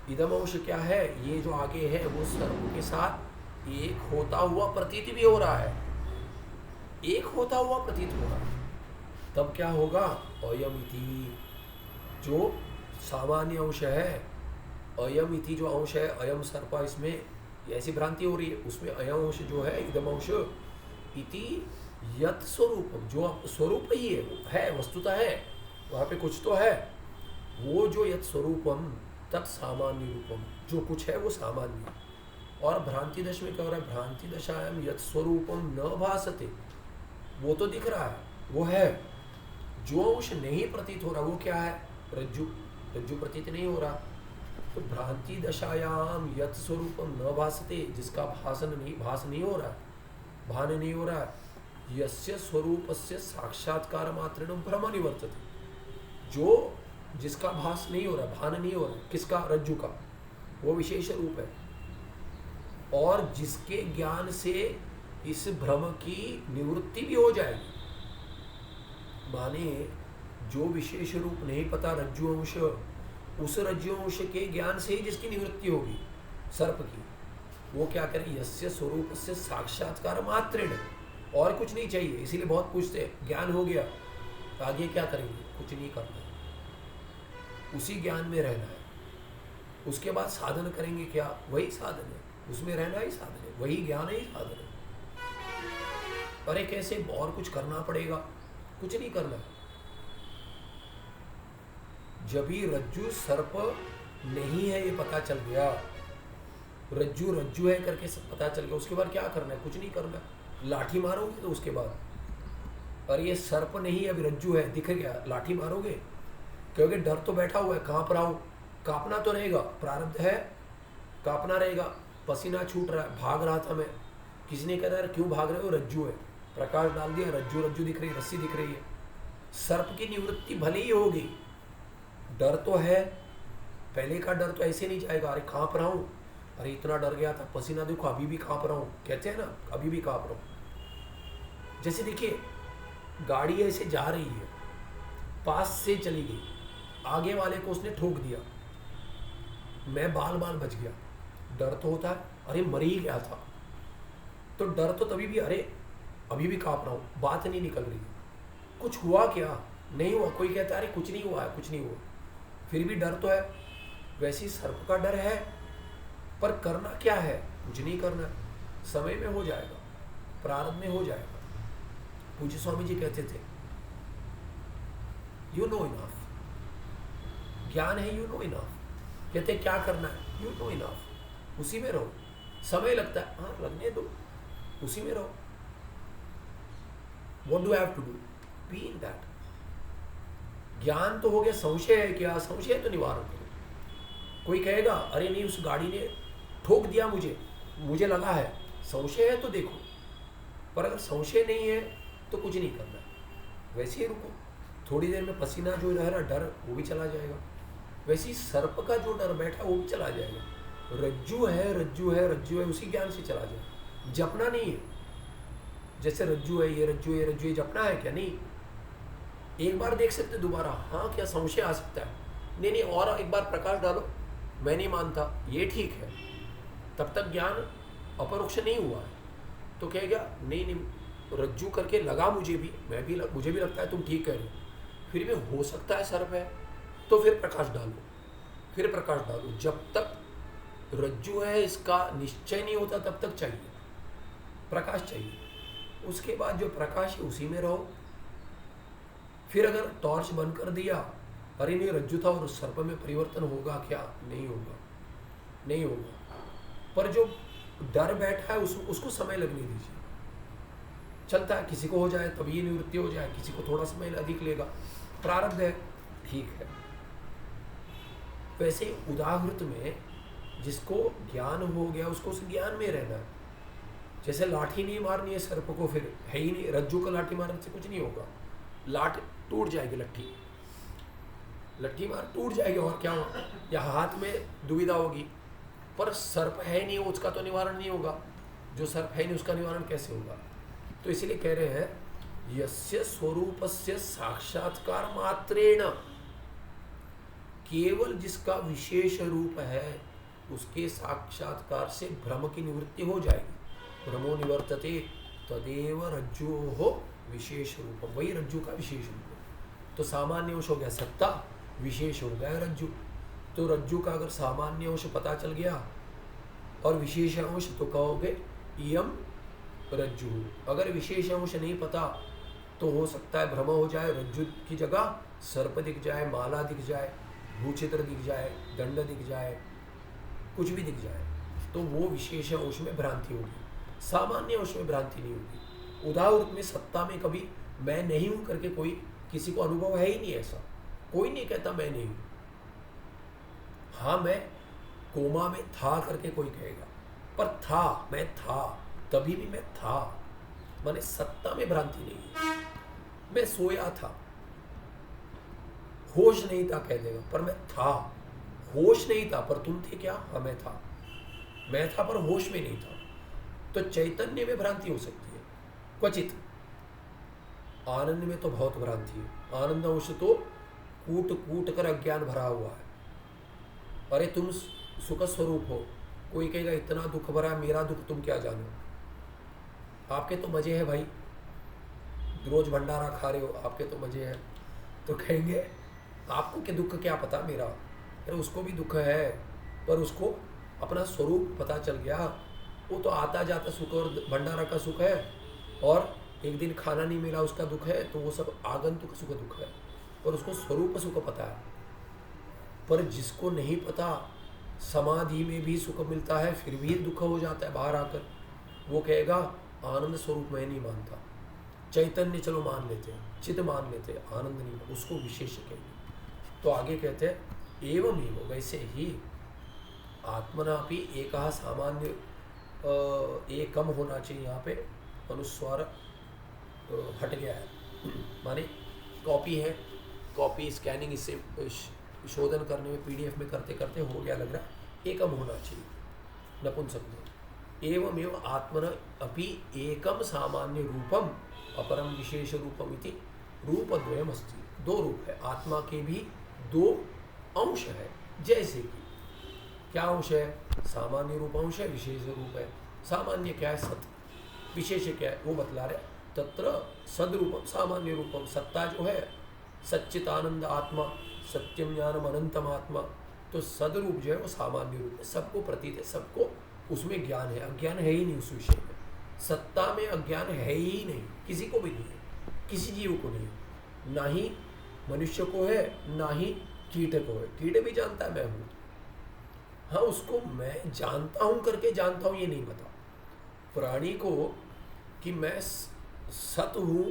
इदम अंश क्या है? ये जो आगे है वो सर्प के साथ एक होता हुआ प्रतीत भी हो रहा है, एक होता हुआ प्रतीत हो रहा है। तब क्या होगा? अयम इति, जो सामान्य अंश है, अयम इति जो अंश है, अयम सर्प, इसमें ऐसी भ्रांति हो रही है, उसमें अयम अंश जो है, इदम अंश इति यत स्वरूपम, जो स्वरूप ही है, वस्तुतः है, वहाँ पे कुछ तो है, वो जो यत स्वरूपम तत् सामान्य रूपम, जो कुछ है वो सामान्य। और भ्रांति दश में क्या हो रहा है? भ्रांति दशायाम यत स्वरूपम न भासते, वो तो दिख रहा है, वो है, जो अंश नहीं प्रतीत हो रहा वो क्या है? रज्जु, रज्जु प्रतीत नहीं हो रहा। तो भ्रांति दशायाम यत स्वरूपम न भासते, जिसका भास नहीं हो रहा, भान नहीं हो रहा, यस्य स्वरूपस्य साक्षात्कार मात्रेण भ्रम निवर्तते, जो जिसका भास नहीं हो रहा, भान नहीं हो रहा, किसका? रज्जु का, वो विशेष रूप है, और जिसके ज्ञान से इस भ्रम की निवृत्ति भी हो जाएगी। माने जो विशेष रूप नहीं पता रज्जु अंश, उस रज्जु अंश के ज्ञान से ही जिसकी निवृत्ति होगी सर्प की, वो क्या करे? यस्य स्वरूप से साक्षात्कार मात्रेण, और कुछ नहीं चाहिए। इसीलिए बहुत पूछते, ज्ञान हो गया तो आगे क्या करेंगे? कुछ नहीं करना है, उसी ज्ञान में रहना है। उसके बाद साधन करेंगे क्या? वही साधन है, उसमें रहना ही साधन है, वही ज्ञान ही साधन है। अरे कैसे? और कुछ करना पड़ेगा? कुछ नहीं करना है। जब ही रज्जु सर्प नहीं है ये पता चल गया, रज्जु रज्जु है करके सब पता चल गया, उसके बाद क्या करना है? कुछ नहीं करना है। लाठी मारोगे तो उसके बाद, और ये सर्प नहीं है, अभी रज्जु है, दिख गया, लाठी मारोगे, क्योंकि डर तो बैठा हुआ है, कहाँ पर आओ, कांपना तो रहेगा, प्रारब्ध है, कांपना रहेगा, पसीना छूट रहा है, भाग रहा था मैं, किसी ने कह रहा है क्यों भाग रहे हो? रज्जु है, प्रकाश डाल दिया, रज्जु रज्जु दिख रही है, रस्सी दिख रही है। सर्प की निवृत्ति भले ही होगी, डर तो है, पहले का डर तो ऐसे नहीं जाएगा, अरे कांप रहा हूँ, अरे इतना डर गया था, पसीना देखो अभी भी कांप रहा हूँ, कहते हैं ना, अभी भी कांप रहा हूँ। जैसे देखिए गाड़ी ऐसे जा रही है, पास से चली गई, आगे वाले को उसने ठोक दिया, मैं बाल बाल बच गया, डर तो होता है, अरे मर ही गया था, तो डर तो तभी भी, अरे अभी भी कांप रहा हूँ, बात नहीं निकल रही, कुछ हुआ क्या? नहीं हुआ। कोई कहता है अरे कुछ नहीं हुआ है, कुछ नहीं हुआ, फिर भी डर तो है। वैसे सर्प का डर है, पर करना क्या है? कुछ नहीं करना, समय में हो जाएगा, प्रारब्ध में हो जाएगा। पूज्य स्वामी जी कहते थे यू नो इनफ, ज्ञान है, यू नो इनफ। कहते क्या करना है? यू नो इनफ, उसी में रहो। समय लगता है, हाँ लगने दो, उसी में रहो। What do I have to do? Be in that. ज्ञान तो हो गया, संशय है क्या? संशय है तो निवारण करो। कोई कहेगा अरे नहीं उस गाड़ी ने ठोक दिया मुझे, मुझे लगा है, संशय है तो देखो, पर अगर संशय नहीं है तो कुछ नहीं करना है, वैसे ही रुको। थोड़ी देर में पसीना जो रह रहा डर वो भी चला जाएगा, वैसे ही सर्प का जो डर बैठा वो भी चला जाएगा। रज्जु है रज्जु है रज्जु है उसी ज्ञान से चला जाएगा, जपना नहीं है। जैसे रज्जु है ये रज्जु है ये रज्जु है, जपना है क्या? नहीं। एक बार देख सकते दोबारा, हाँ क्या संशय आ सकता है, नहीं नहीं और एक बार प्रकाश डालो, मैं नहीं मानता, ये ठीक है, तब तक ज्ञान अपरोक्ष नहीं हुआ है। तो कहेगा नहीं नहीं रज्जू करके लगा मुझे भी मुझे भी लगता है तुम ठीक कह रहे हो, फिर भी हो सकता है सर्प है, तो फिर प्रकाश डालो, फिर प्रकाश डालो। जब तक रज्जू है इसका निश्चय नहीं होता तब तक चाहिए प्रकाश चाहिए। उसके बाद जो प्रकाश है उसी में रहो। फिर अगर टॉर्च बंद कर दिया, अरे नहीं रज्जु था और उस सर्प में परिवर्तन होगा क्या? नहीं होगा, नहीं होगा। पर जो डर बैठा है उसको समय लगने दीजिए, चलता है, किसी को हो जाए तभी निवृत्ति हो जाए, किसी को थोड़ा समय अधिक लेगा, प्रारब्ध है, ठीक है। वैसे उदाहृत में जिसको ज्ञान हो गया उसको उस ज्ञान में रहना है। जैसे लाठी नहीं मारनी है सर्प को, फिर है ही नहीं, रज्जू को लाठी मारने से कुछ नहीं होगा, लाठ टूट जाएगी, लट्ठी मार टूट जाएगी और क्या होगा, या हाथ में दुविधा होगी। पर सर्प है नहीं, उसका तो निवारण नहीं होगा, जो सर्प है नहीं उसका निवारण कैसे होगा? तो इसीलिए कह रहे हैं यस्य स्वरूपस्य साक्षात्कार मात्रेण, केवल जिसका विशेष रूप है उसके साक्षात्कार से भ्रम की निवृत्ति हो जाएगी। भ्रमो निवर्तते तदेव रज्जोः विशेष रूप, वही रज्जु का विशेष रूप है। तो सामान्य अंश हो गया सत्ता, विशेष हो गया रज्जु। तो रज्जु का अगर सामान्य अंश पता चल गया और विशेष अंश, तो कहोगे इयम रज्जु। अगर विशेष अंश नहीं पता तो हो सकता है भ्रम हो जाए, रज्जु की जगह सर्प दिख जाए, माला दिख जाए, भूचित्र दिख जाए, दंड दिख जाए, कुछ भी दिख जाए, तो वो विशेष अंश में भ्रांति होगी, सामान्य अंश में भ्रांति नहीं होगी। उदाहरण में सत्ता में कभी मैं नहीं हूं करके कोई किसी को अनुभव है ही नहीं, ऐसा कोई नहीं कहता मैं नहीं हूं। हाँ मैं कोमा में था करके कोई कहेगा, पर था, मैं था, तभी भी मैं था, माने सत्ता में भ्रांति नहीं है। मैं सोया था, होश नहीं था कह देगा, पर मैं था, होश नहीं था पर तुम थे क्या? हाँ मैं था पर होश में नहीं था। तो चैतन्य में भ्रांति हो सकती है क्वचित, आनंद में तो बहुत भ्रांति है। आनंद अंश तो कूट कूट कर अज्ञान भरा हुआ है। अरे तुम सुख स्वरूप हो, कोई कहेगा इतना दुख भरा, मेरा दुख तुम क्या जानो, आपके तो मजे है भाई, रोज भंडारा खा रहे हो, आपके तो मजे हैं। तो कहेंगे आपको के दुख क्या पता मेरा, अरे उसको भी दुख है, पर उसको अपना स्वरूप पता चल गया, वो तो आता जाता सुख और भंडारा का सुख है, और एक दिन खाना नहीं मिला उसका दुख है, तो वो सब आगंतुक सुख दुख है, और उसको स्वरूप सुख पता है। पर जिसको नहीं पता, समाधि में भी सुख मिलता है फिर भी दुख हो जाता है बाहर आकर, वो कहेगा आनंद स्वरूप मैं नहीं मानता, चैतन्य चलो मान लेते हैं, चित्त मान लेते हैं, आनंद नहीं, उसको विशेष कहेंगे। तो आगे कहते हैं एवं एवं, वैसे ही आत्मना भी एक सामान्य एकम होना चाहिए। यहाँ पे अनुस्वार हट गया है, माने कॉपी है, कॉपी स्कैनिंग इससे शोधन करने में पीडीएफ में करते करते हो गया लग रहा है, एकम होना चाहिए नपुंसक में। एवं एवं आत्मना अपि एकम सामान्य रूपम अपरम विशेष रूपम इति रूपद्वयम अस्ति। दो रूप है, आत्मा के भी दो अंश है। जैसे कि क्या अंश है? सामान्य रूप अंश है, विशेष रूप है। सामान्य क्या है? सत। विशेष क्या है? वो बतला रहे, तत्र सदरूपम सामान्य रूपम, सत्ता जो है सच्चित आनंद आत्मा, सत्यम ज्ञानम अनंतम आत्मा। तो सदरूप जो है वो सामान्य रूप है, सबको प्रतीत है, सबको उसमें ज्ञान है, अज्ञान है ही नहीं उस विषय में। सत्ता में अज्ञान है ही नहीं, किसी को भी नहीं है, किसी जीव को नहीं है, ना ही मनुष्य को है, ना ही कीट को है। कीट भी जानता है मैं हूँ, हाँ उसको मैं जानता हूँ करके जानता हूँ ये नहीं पता। प्राणी को कि मैं सत हूँ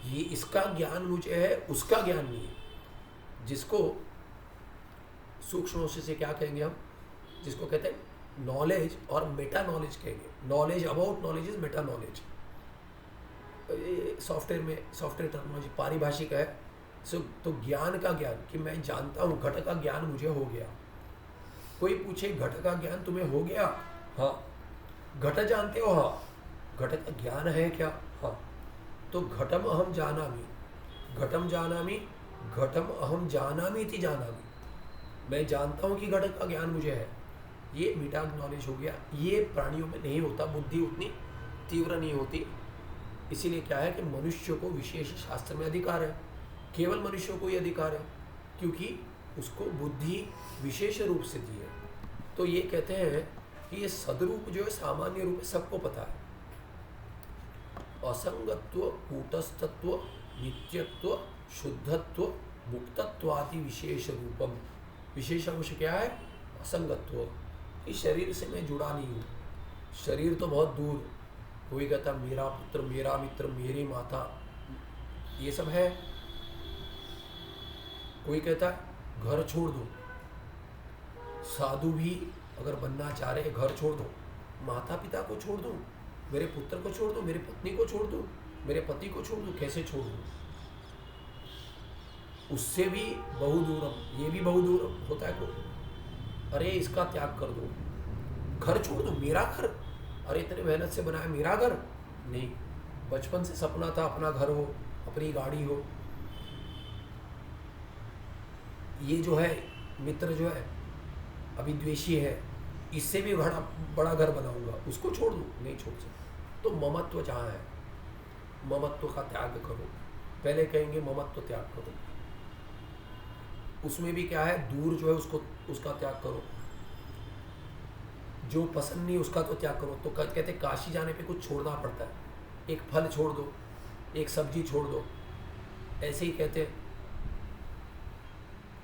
ये इसका ज्ञान मुझे है, उसका ज्ञान नहीं है। जिसको सूक्ष्म से क्या कहेंगे हम, जिसको कहते हैं नॉलेज और मेटा नॉलेज कहेंगे। Knowledge about knowledge is Meta knowledge. Software terminology पारिभाषिक है। तो ज्ञान का ज्ञान कि मैं जानता हूँ, घट का ज्ञान मुझे हो गया। कोई पूछे घट का ज्ञान तुम्हें हो गया? हाँ। घट जानते हो? हाँ। घट का ज्ञान है क्या? हाँ। तो घटम अहम जानामि, घटम जानामि, घटम अहम जानामि इति जानामि, मैं जानता हूँ कि घट का ज्ञान मुझे है। ये मीटा नॉलेज हो गया। ये प्राणियों में नहीं होता, बुद्धि उतनी तीव्र नहीं होती। इसीलिए क्या है कि मनुष्य को विशेष शास्त्र में अधिकार है, केवल मनुष्य को ही अधिकार है, क्योंकि उसको बुद्धि विशेष रूप से दी है। तो ये कहते हैं कि ये सदरूप जो है सामान्य रूप सबको पता है। असंगत्व, कूटस्थत्व, नित्यत्व, शुद्धत्व, मुक्तत्व आदि विशेष रूपम। विशेष अंश क्या है? असंगत्व, कि शरीर से मैं जुड़ा नहीं हूँ, शरीर तो बहुत दूर। कोई कहता मेरा पुत्र, मेरा मित्र, मेरी माता, ये सब है। कोई कहता है घर छोड़ दो, साधु भी अगर बनना चाह रहे घर छोड़ दो। माता पिता को छोड़ दूँ, मेरे पुत्र को छोड़ दूँ, मेरी पत्नी को छोड़ दूँ, मेरे पति को छोड़ दूँ, कैसे छोड़ दूँ? उससे भी बहुदूरम, ये भी बहुदूरम होता है कोई। अरे इसका त्याग कर दो, घर छोड़ दो, मेरा घर, अरे इतने मेहनत से बनाया मेरा घर नहीं। बचपन से सपना था अपना घर हो, अपनी गाड़ी हो। ये जो है मित्र जो है अभी द्वेषी है, इससे भी बड़ा घर बनाऊंगा, उसको छोड़ दूँ? नहीं छोड़ सकता। तो ममत्व जहाँ है, ममत्व का त्याग करो। पहले कहेंगे ममत्व त्याग करो, उसमें भी क्या है, दूर जो है उसका त्याग करो, जो पसंद नहीं उसका तो त्याग करो। तो कहते काशी जाने पे कुछ छोड़ना पड़ता है, एक फल छोड़ दो, एक सब्जी छोड़ दो। ऐसे ही कहते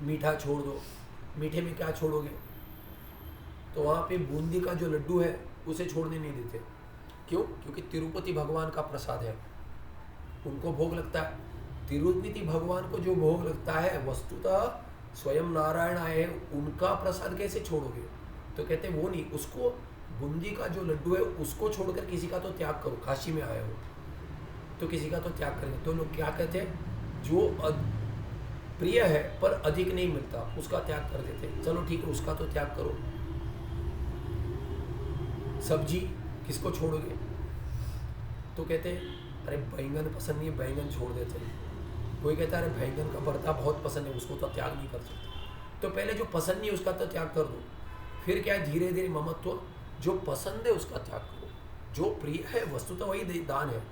मीठा छोड़ दो। मीठे में क्या छोड़ोगे? तो वहाँ पे बूंदी का जो लड्डू है उसे छोड़ने नहीं देते। क्यों? क्योंकि तिरुपति भगवान का प्रसाद है, उनको भोग लगता है। तिरुपति भगवान को जो भोग लगता है वस्तुतः स्वयं नारायण आए हैं, उनका प्रसाद कैसे छोड़ोगे? तो कहते वो नहीं, उसको बूंदी का जो लड्डू है उसको छोड़कर किसी का तो त्याग करो। काशी में आए हो तो किसी का तो त्याग करेंगे। तो लोग क्या कहते हैं, जो प्रिय है पर अधिक नहीं मिलता उसका त्याग कर देते। चलो ठीक है, उसका तो त्याग करो। सब्जी किसको छोड़ोगे? तो कहते हैं अरे बैंगन पसंद नहीं है, बैंगन छोड़ देते हैं। कोई कहता है अरे बैंगन का भरता बहुत पसंद है, उसको तो त्याग नहीं कर सकते। तो पहले जो पसंद नहीं है उसका तो त्याग कर दो, फिर क्या है धीरे धीरे ममत्व, जो पसंद है उसका त्याग करो, जो प्रिय है वस्तुतः वही दान है।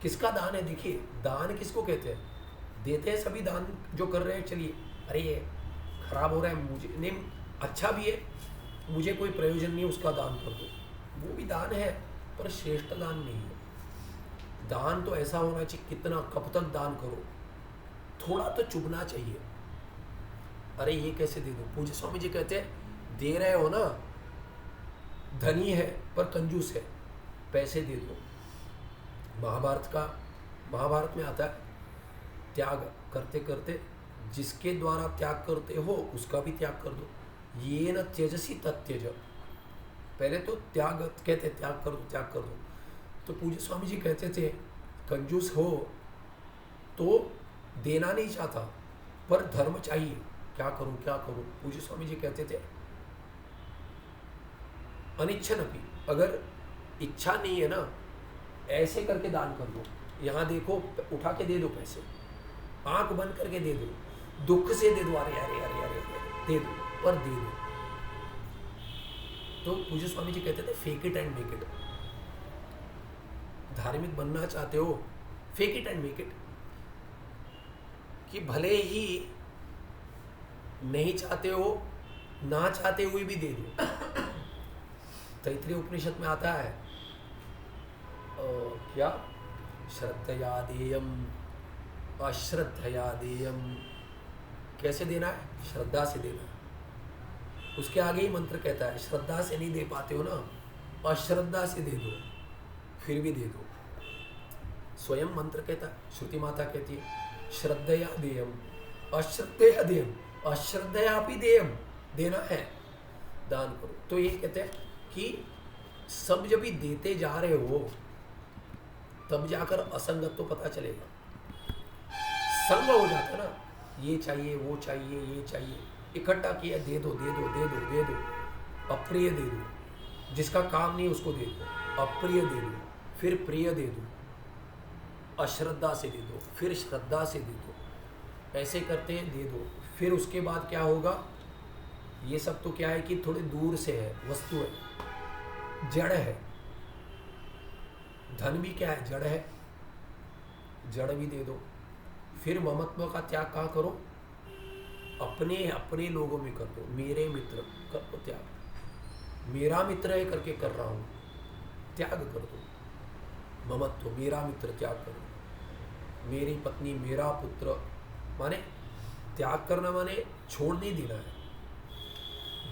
किसका दान है? देखिए दान किसको कहते हैं? देते हैं सभी दान जो कर रहे हैं। चलिए अरे ये खराब हो रहा है, मुझे नहीं, अच्छा भी है, मुझे कोई प्रयोजन नहीं है, उसका दान कर दो, वो भी दान है पर श्रेष्ठ दान नहीं है। दान तो ऐसा होना चाहिए, कितना कब तक दान करो, थोड़ा तो चुभना चाहिए। अरे ये कैसे दे दो? पूज्य स्वामी जी कहते हैं दे रहे हो ना, धनी है पर कंजूस है, पैसे दे दो। महाभारत में आता है त्याग करते करते जिसके द्वारा त्याग करते हो उसका भी त्याग कर दो। ये न त्यजसी तत्यज, पहले तो त्याग कहते त्याग कर दो। तो पूज्य स्वामी जी कहते थे कंजूस हो तो देना नहीं चाहता पर धर्म चाहिए, क्या करूं। पूज्य स्वामी जी कहते थे अनिच्छन अपि, अगर इच्छा नहीं है ना, ऐसे करके दान कर दो। यहाँ देखो उठा के दे दो पैसे, आंख बंद करके दे दो, दुख से दे दो, अरे अरे अरे अरे दे दो, पर दे दो। तो पूज्य स्वामी जी कहते थे fake it and make it. धार्मिक बनना चाहते हो, fake it and make it, कि भले ही नहीं चाहते हो, ना चाहते हुए भी दे दो। तैत्तिरीय उपनिषद में आता है क्या, श्रद्धया देयम अश्रद्धया देयम। कैसे देना है? श्रद्धा से देना है। उसके आगे ही मंत्र कहता है श्रद्धा से नहीं दे पाते हो ना, अश्रद्धा से दे दो, फिर भी दे दो। स्वयं मंत्र कहता है, श्रुति माता कहती है श्रद्धया देयम अश्रद्धया देयम, अश्रद्धया भी देयम, देना है, दान करो। तो ये कहते हैं कि सब जब भी देते जा रहे हो तब जाकर असंगत तो पता चलेगा। संग हो जाता ना, ये चाहिए वो चाहिए ये चाहिए, इकट्ठा किया, दे दो दे दो दे दो दे दो, अप्रिय दे दो, जिसका काम नहीं उसको दे दो, अप्रिय दे दो, फिर प्रिय दे दो, अश्रद्धा से दे दो, फिर श्रद्धा से दे दो, ऐसे करते हैं दे दो। फिर उसके बाद क्या होगा, ये सब तो क्या है कि थोड़े दूर से है, वस्तु है, जड़ है। धन भी क्या है, जड़ है, जड़ भी दे दो। फिर ममत्व का त्याग कहाँ करो, अपने अपने लोगों में कर दो। मेरे मित्र कर दो त्याग, मेरा मित्र है करके कर रहा हूँ, त्याग कर दो। ममत्व, मेरा मित्र त्याग करो, मेरी पत्नी, मेरा पुत्र, माने त्याग करना माने छोड़ नहीं देना है,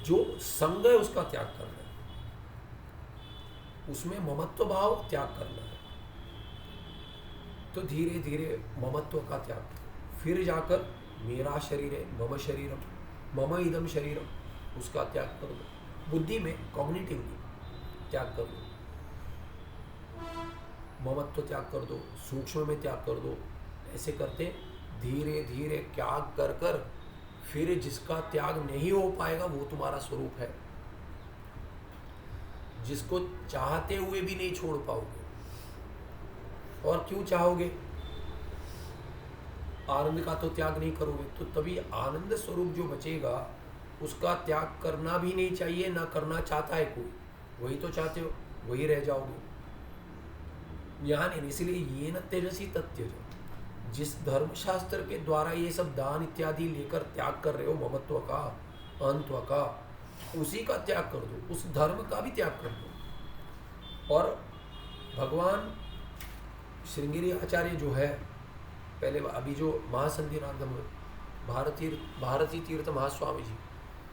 जो संग है उसका त्याग करना है, उसमें ममत्व भाव त्याग करना है। तो धीरे धीरे ममत्व का त्याग, फिर जाकर मेरा शरीर है, मम शरीरम, मम इदम शरीरम, उसका त्याग कर दो। बुद्धि में कॉग्निटिवली त्याग कर दो, ममत्व त्याग कर दो, सूक्ष्म में त्याग कर दो। ऐसे करते धीरे धीरे त्याग कर कर फिर जिसका त्याग नहीं हो पाएगा वो तुम्हारा स्वरूप है, जिसको चाहते हुए भी नहीं छोड़ पाओगे। और क्यों चाहोगे, आनंद का तो त्याग नहीं करोगे, तो तभी आनंद स्वरूप जो बचेगा उसका त्याग करना भी नहीं चाहिए, ना करना चाहता है कोई, वही तो चाहते हो, वही रह जाओगे। ज्ञान है, इसलिए ये न तेजसी तत्यज, जिस धर्मशास्त्र के द्वारा ये सब दान इत्यादि लेकर त्याग कर रहे हो, ममत्व का, अहंत्व का, उसी का त्याग कर दो, उस धर्म का भी त्याग कर दो। और भगवान श्रृंगेरी आचार्य जो है, पहले अभी जो महासंधिनाथम भारती तीर्थ महास्वामी जी,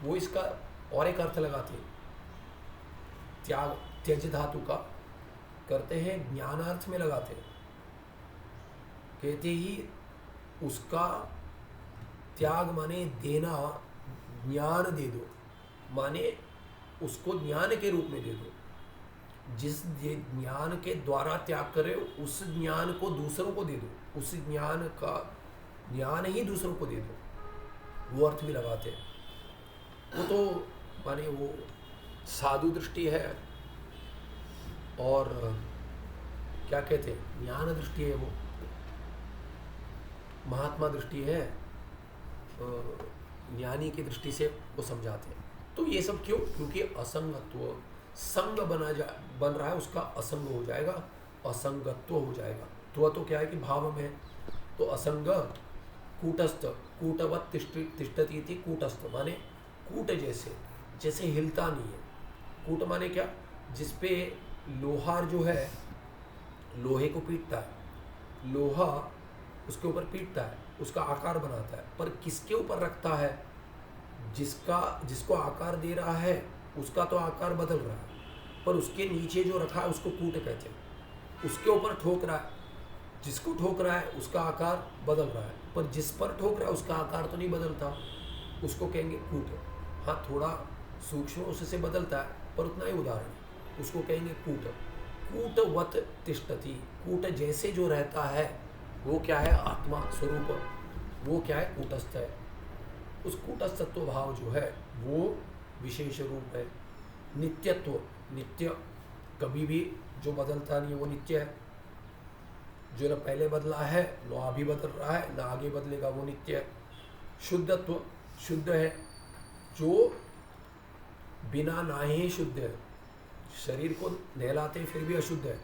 वो इसका और एक अर्थ लगाते हैं, त्याग त्यज धातु का करते हैं, ज्ञानार्थ में लगाते हैं। कहते ही उसका त्याग माने देना, ज्ञान दे दो, माने उसको ज्ञान के रूप में दे दो। जिस ज्ञान के द्वारा त्याग करे उस ज्ञान को दूसरों को दे दो, उस ज्ञान का ज्ञान ही दूसरों को दे दो, वो अर्थ भी लगाते हैं। वो तो माने वो साधु दृष्टि है, और क्या कहते हैं, ज्ञान दृष्टि है, वो महात्मा दृष्टि है, ज्ञानी की दृष्टि से वो समझाते हैं। तो ये सब क्यों, क्योंकि असंगत्व, संग बन रहा है, उसका असंग हो जाएगा, असंगत्व हो जाएगा। तो क्या है कि भाव में, तो असंग कूटस्थ, कूटवत तिष्ठति थी, कूटस्थ माने कूट जैसे, जैसे हिलता नहीं है। कूट माने क्या, जिसपे लोहार जो है लोहे को पीटता है, लोहा उसके ऊपर पीटता है, उसका आकार बनाता है, पर किसके ऊपर रखता है, जिसको आकार दे रहा है उसका तो आकार बदल रहा है, पर उसके नीचे जो रखा है उसको कूट कहते हैं। उसके ऊपर ठोक रहा है, जिसको ठोक रहा है उसका आकार बदल रहा है, पर जिस पर ठोक रहा है उसका आकार तो नहीं बदलता, उसको कहेंगे कूट। हाँ, थोड़ा सूक्ष्म उससे बदलता है, पर उतना ही उदाहरण, उसको कहेंगे कूट। कूटवत तिष्ठति, कूट जैसे जो रहता है वो क्या है, आत्मा स्वरूप, वो क्या है, कूटस्थ है। उस कूटस्थत्व भाव जो है वो विशेष रूप है। नित्यत्व, नित्य कभी भी जो बदलता नहीं है वो नित्य है। जो न पहले बदला है, न अभी बदल रहा है, न आगे बदलेगा, वो नित्य है। शुद्धत्व, शुद्ध है, जो बिना नहाए शुद्ध है। शरीर को नहलाते फिर भी अशुद्ध है।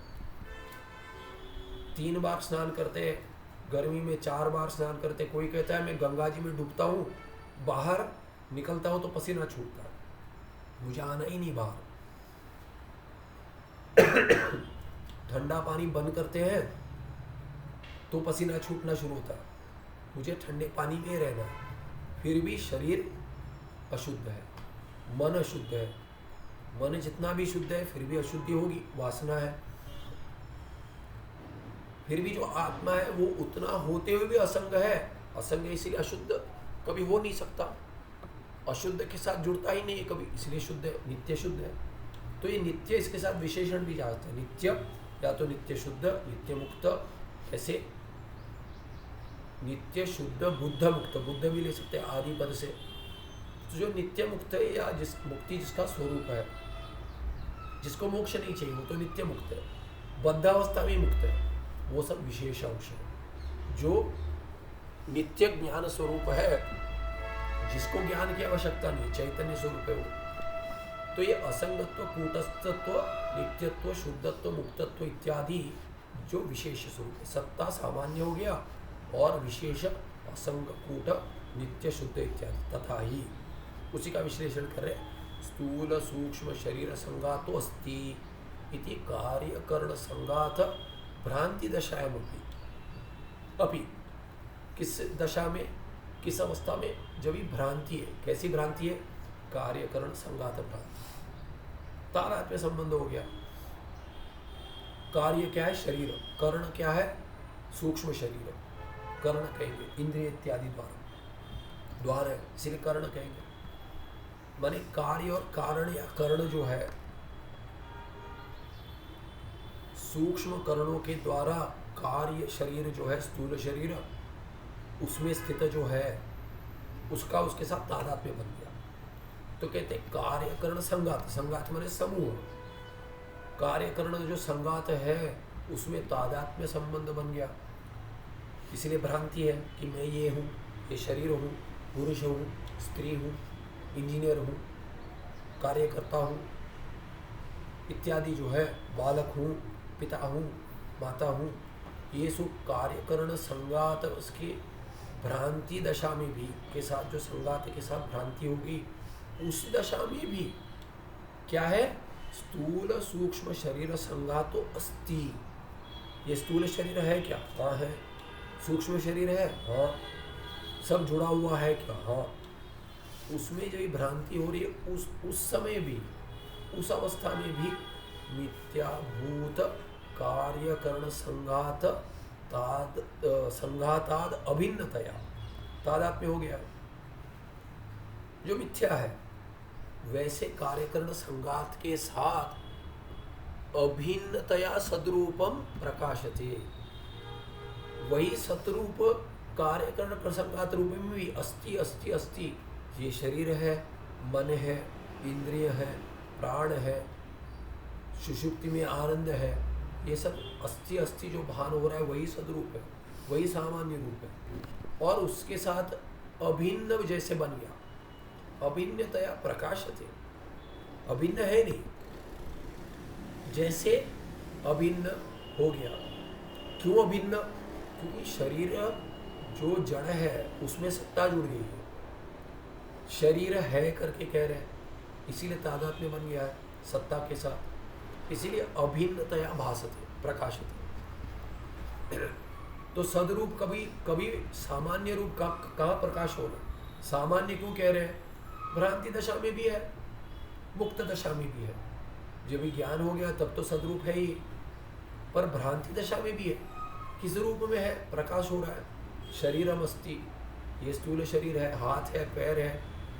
3 बार स्नान करते हैं, गर्मी में 4 बार स्नान करते। कोई कहता है मैं गंगा जी में डूबता हूँ, बाहर निकलता हूँ तो पसीना छूटता है, मुझे आना ही नहीं बाहर। ठंडा पानी बंद करते हैं तो पसीना छूटना शुरू होता है, मुझे ठंडे पानी में रहना है, फिर भी शरीर अशुद्ध है, मन अशुद्ध है। मन जितना भी शुद्ध है फिर भी अशुद्धि होगी, वासना है। फिर भी जो आत्मा है वो उतना होते हुए भी असंग है। असंग है इसलिए अशुद्ध कभी हो नहीं सकता, अशुद्ध के साथ जुड़ता ही नहीं है कभी, इसलिए शुद्ध है, नित्य शुद्ध है। तो ये नित्य, इसके साथ विशेषण भी जाता है, नित्य या तो नित्य शुद्ध, नित्य मुक्त, ऐसे नित्य शुद्ध बुद्ध मुक्त, बुद्ध भी ले सकते हैं आदि पद से। तो जो नित्य मुक्त है या जिस मुक्ति जिसका स्वरूप है, जिसको मोक्ष नहीं चाहिए, वो तो नित्य मुक्त है, बद्धावस्था में मुक्त है, वो सब विशेष अंश है। जो नित्य ज्ञान स्वरूप है, जिसको ज्ञान की आवश्यकता नहीं, चैतन्य स्वरूप है वो, तो ये असंगत्व, कूटस्थत्व, नित्यत्व, शुद्धत्व, मुक्तत्व इत्यादि जो विशेष स्वरूप है, सत्ता सामान्य हो गया और विशेष असंग, कूट, नित्य, शुद्ध इत्यादि। तथा ही उसी का विश्लेषण कर रहे, स्थूल सूक्ष्म शरीर संगातो अस्ति इति कार्य करण संगात भ्रांति दशायाम अपि। किस दशा में, किस अवस्था में? जब ये भ्रांति है। कैसी भ्रांति है? कार्यकरण संगात भ्रांति, तादात्म्य संबंध हो गया। कार्य क्या है? शरीर। कर्ण क्या है? सूक्ष्म शरीर। कर्ण कहेंगे इंद्रिय इत्यादि द्वार है, इसलिए कर्ण कहेंगे। माने कार्य और कारण या कर्ण जो है, सूक्ष्म करणों के द्वारा कार्य शरीर जो है, स्थूल शरीर, उसमें स्थित जो है, उसका उसके साथ तादात्म्य बन गया। तो कहते हैं कार्यकरण संगात, संगात माने समूह, कार्यकरण जो संगात है उसमें तादात्म्य संबंध बन गया। इसलिए भ्रांति है कि मैं ये हूँ, ये शरीर हूँ, पुरुष हूँ, स्त्री हूँ, इंजीनियर हूँ, कार्यकर्ता हूँ इत्यादि जो है, बालक हूँ, पिता हूँ, माता हूँ, ये सब कार्यकरण संगात। उसकी भ्रांति दशा में भी के साथ जो संगात के साथ भ्रांति होगी, उस दशा में भी क्या है? स्थूल सूक्ष्म शरीर संगातो अस्ति। ये स्थूल शरीर है क्या? हाँ है। सूक्ष्म शरीर है? हाँ। सब जुड़ा हुआ है क्या? हाँ। उसमें जो भ्रांति हो रही है, उस समय भी, उस अवस्था में भी मिथ्याभूत कार्यकरण संघात संघाताद अभिन्नतया तादात्म्य हो गया। जो मिथ्या है वैसे कार्यकरण संघात के साथ अभिन्नतया सद्रूपम प्रकाशते। वही सतरूप कार्यकरण प्रसंगात रूप में भी अस्ति अस्ति अस्ति। ये शरीर है, मन है, इंद्रिय है, प्राण है, सुषुप्ति में आनंद है, ये सब अस्ति अस्ति जो भान हो रहा है वही सद्रूप है, वही सामान्य रूप है। और उसके साथ अभिन्न जैसे बन गया, अभिन्नतया प्रकाशते। अभिन्न है नहीं, जैसे अभिन्न हो गया। क्यों अभिन्न? क्योंकि शरीर जो जड़ है उसमें सत्ता जुड़ गई है। शरीर है करके कह रहे हैं, इसीलिए तादात्म्य बन गया है सत्ता के साथ, इसीलिए अभिन्नतया भासते, प्रकाशते। तो सदरूप कभी कभी सामान्य रूप का कहाँ प्रकाश होना? सामान्य क्यों कह रहे हैं? भ्रांति दशा में भी है, मुक्त दशा में भी है। जब भी ज्ञान हो गया तब तो सदरूप है ही, पर भ्रांति दशा में भी है। किस रूप में है? प्रकाश हो रहा है। शरीरम अस्ति, ये स्थूल शरीर है, हाथ है, पैर है,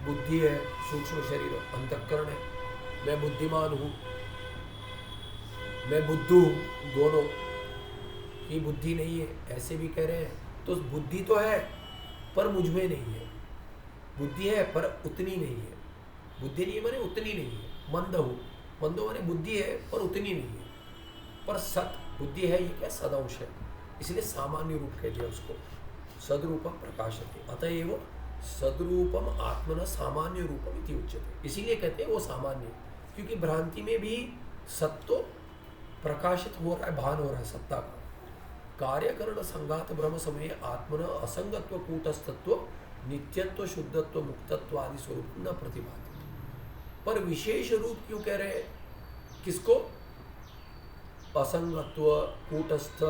बुद्धि है, सूक्ष्म शरीर, अंतःकरण है। मैं बुद्धिमान हूँ, मैं बुद्धू हूँ, दोनों की बुद्धि नहीं है, ऐसे भी कह रहे हैं। तो बुद्धि तो है पर मुझ में नहीं है। बुद्धि है पर उतनी नहीं है। बुद्धि नहीं माने उतनी नहीं है। मंद हूँ, मंदो माने बुद्धि है पर उतनी नहीं है। पर सत बुद्धि है, ये क्या? सदंश है, इसलिए सामान्य रूप कह दिया उसको। सदरूपम प्रकाशते, अतएव सदरूपम आत्मना सामान्य रूपम इति उच्यते। इसीलिए कहते हैं वो सामान्य, क्योंकि भ्रांति में भी सत्व प्रकाशित हो रहा है, भान हो रहा है सत्ता का। कार्यकरण संघात ब्रह्म समय आत्मना असंगत्व, कूटस्थत्व, नित्यत्व, शुद्धत्व, मुक्तत्व आदि स्वरूप न प्रतिभाति। पर विशेष रूप क्यों कह रहे हैं? किसको? असंगत्व, कूटस्थ,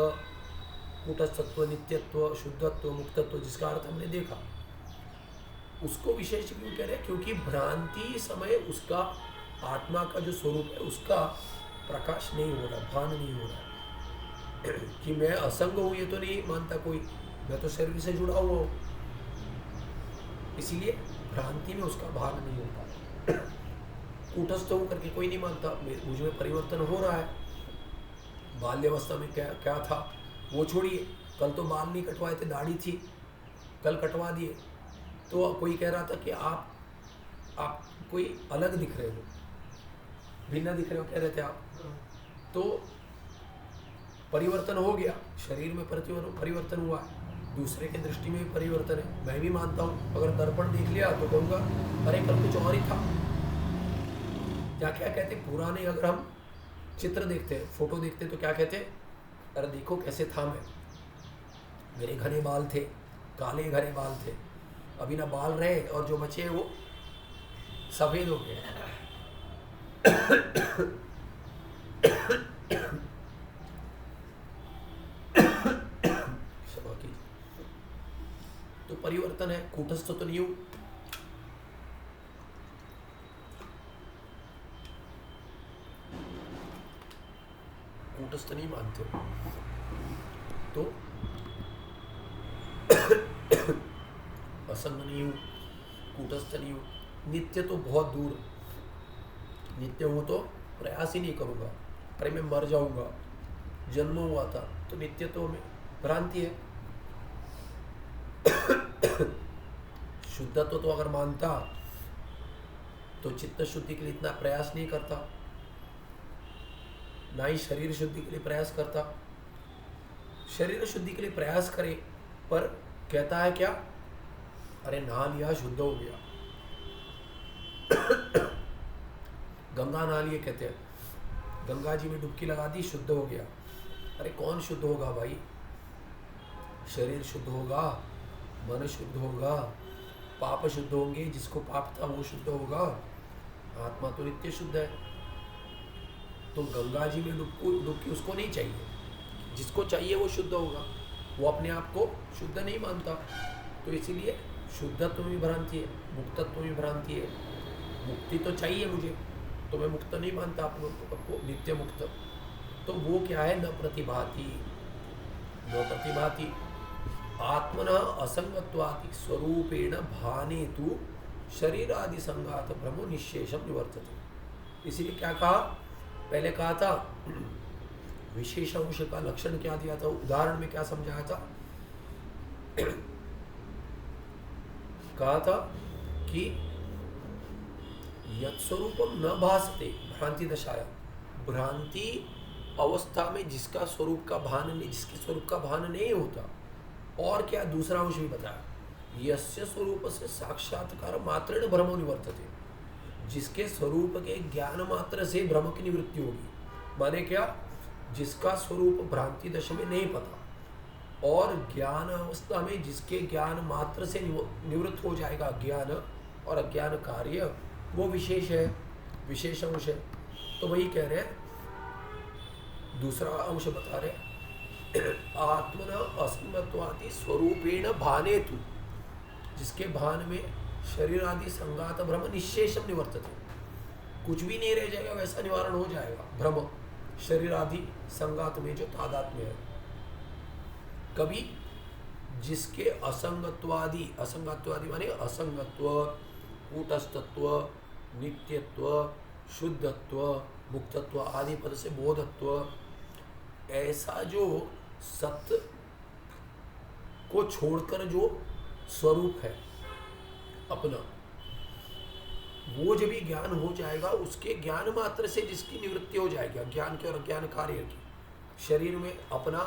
कूटस्थत्व, नित्यत्व, शुद्धत्व, मुक्तत्व, जिसका अर्थ हमने देखा, उसको विशेष क्यों कह रहे हैं? क्योंकि भ्रांति समय उसका आत्मा का जो स्वरूप है उसका प्रकाश नहीं हो रहा, भान नहीं हो रहा कि मैं असंग हूँ, ये तो नहीं मानता कोई, मैं तो शरीर से जुड़ा हुआ हूँ। इसलिए भ्रांति में उसका भान नहीं होता। कूटस्थ हूँ करके कोई नहीं मानता, मुझ में परिवर्तन हो रहा है। बाल्यावस्था में क्या क्या था वो छोड़िए, कल तो बाल नहीं कटवाए थे, दाढ़ी थी, कल कटवा दिए। तो कोई कह रहा था कि आप कोई अलग दिख रहे हो, भिन्न दिख रहे हो, कह रहे थे आप। तो परिवर्तन हो गया, शरीर में परिवर्तन हुआ है, दूसरे के दृष्टि में भी परिवर्तन है, मैं भी मानता हूँ। अगर दर्पण देख लिया तो कहूँगा अरे कल कुछ और ही था। क्या क्या कहते पुराने, अगर हम चित्र देखते हैं, फोटो देखते हैं, तो क्या कहते, अरे देखो कैसे था मैं, मेरे घने बाल थे, काले घने बाल थे, अभी ना बाल रहे और जो बचे वो सफेद हो गए। तो परिवर्तन है, कूटस्थ तो नहीं हूं। कूटस्थ नहीं मानते हो तो असंग नहीं हूं, कूटस्थ नहीं हूं। नित्य तो बहुत दूर, नित्य हूं तो प्रयास ही नहीं करूंगा, अरे मैं मर जाऊंगा, जन्म हुआ था, तो नित्य तो में भ्रांति है। शुद्धत्व तो अगर मानता तो चित्त शुद्धि के लिए इतना प्रयास नहीं करता, ना ही शरीर शुद्धि के लिए प्रयास करता। शरीर शुद्धि के लिए प्रयास करे पर कहता है क्या, अरे नहा लिया शुद्ध हो गया। गंगा नहा लिए कहते हैं, गंगा जी में डुबकी लगा दी, शुद्ध हो गया। अरे कौन शुद्ध होगा भाई, शरीर शुद्ध होगा, मन शुद्ध होगा, पाप शुद्ध होंगे, जिसको पाप था वो शुद्ध होगा, आत्मा तो नित्य शुद्ध है। तो गंगा जी में डुबकी उसको नहीं चाहिए, जिसको चाहिए वो शुद्ध होगा, वो अपने आप को शुद्ध नहीं मानता। तो इसीलिए शुद्धत्व में भ्रांति है, मुक्तत्व में भ्रांति है। मुक्ति तो चाहिए मुझे, तो मैं मुक्त नहीं मानता अपने को नित्य मुक्त। तो वो क्या है, न प्रतिभाति, न प्रतिभाति आत्मना असंगत्वादि स्वरूपेण भाने तु शरीर आदि संगात भ्रमो निशेषम निवर्तते। इसीलिए क्या कहा, पहले कहा था विशेष अंश का लक्षण क्या दिया था, उदाहरण में क्या समझाया था, कहा था कि यत् स्वरूपम न भासते भ्रांति दशाया, भ्रांति अवस्था में जिसका स्वरूप का भान नहीं, जिसके स्वरूप का भान नहीं होता। और क्या दूसरा अंश भी बताया, यस्य स्वरूप से साक्षात्कार मात्रेण भ्रमो निवर्तते, जिसके स्वरूप के ज्ञान मात्र से भ्रम की निवृत्ति होगी। माने क्या, जिसका स्वरूप भ्रांति दशा में नहीं पता और ज्ञान अवस्था में जिसके ज्ञान मात्र से निवृत्त हो जाएगा ज्ञान और अज्ञान कार्य, वो विशेष है, विशेष अंश है। तो वही कह रहे हैं, दूसरा अंश बता रहे आत्मना असंगत्वादि स्वरूपेण भाने तु, जिसके भान में शरीर आदि संगात भ्रम निशेषम निवर्तते, कुछ भी नहीं रह जाएगा, वैसा निवारण हो जाएगा भ्रम शरीर आदि संगात में जो तादात्म्य है। कभी जिसके असंगत्वादि, असंगत्वादि माने असंगत्व, कूटस्थत्व, नित्यत्व, शुद्धत्व, मुक्तत्व आदि पद से बोधत्व, ऐसा जो सत्य को छोड़कर जो स्वरूप है अपना, वो जब भी ज्ञान हो जाएगा, उसके ज्ञान मात्र से जिसकी निवृत्ति हो जाएगी, अज्ञान के और अज्ञान कार्य की, शरीर में अपना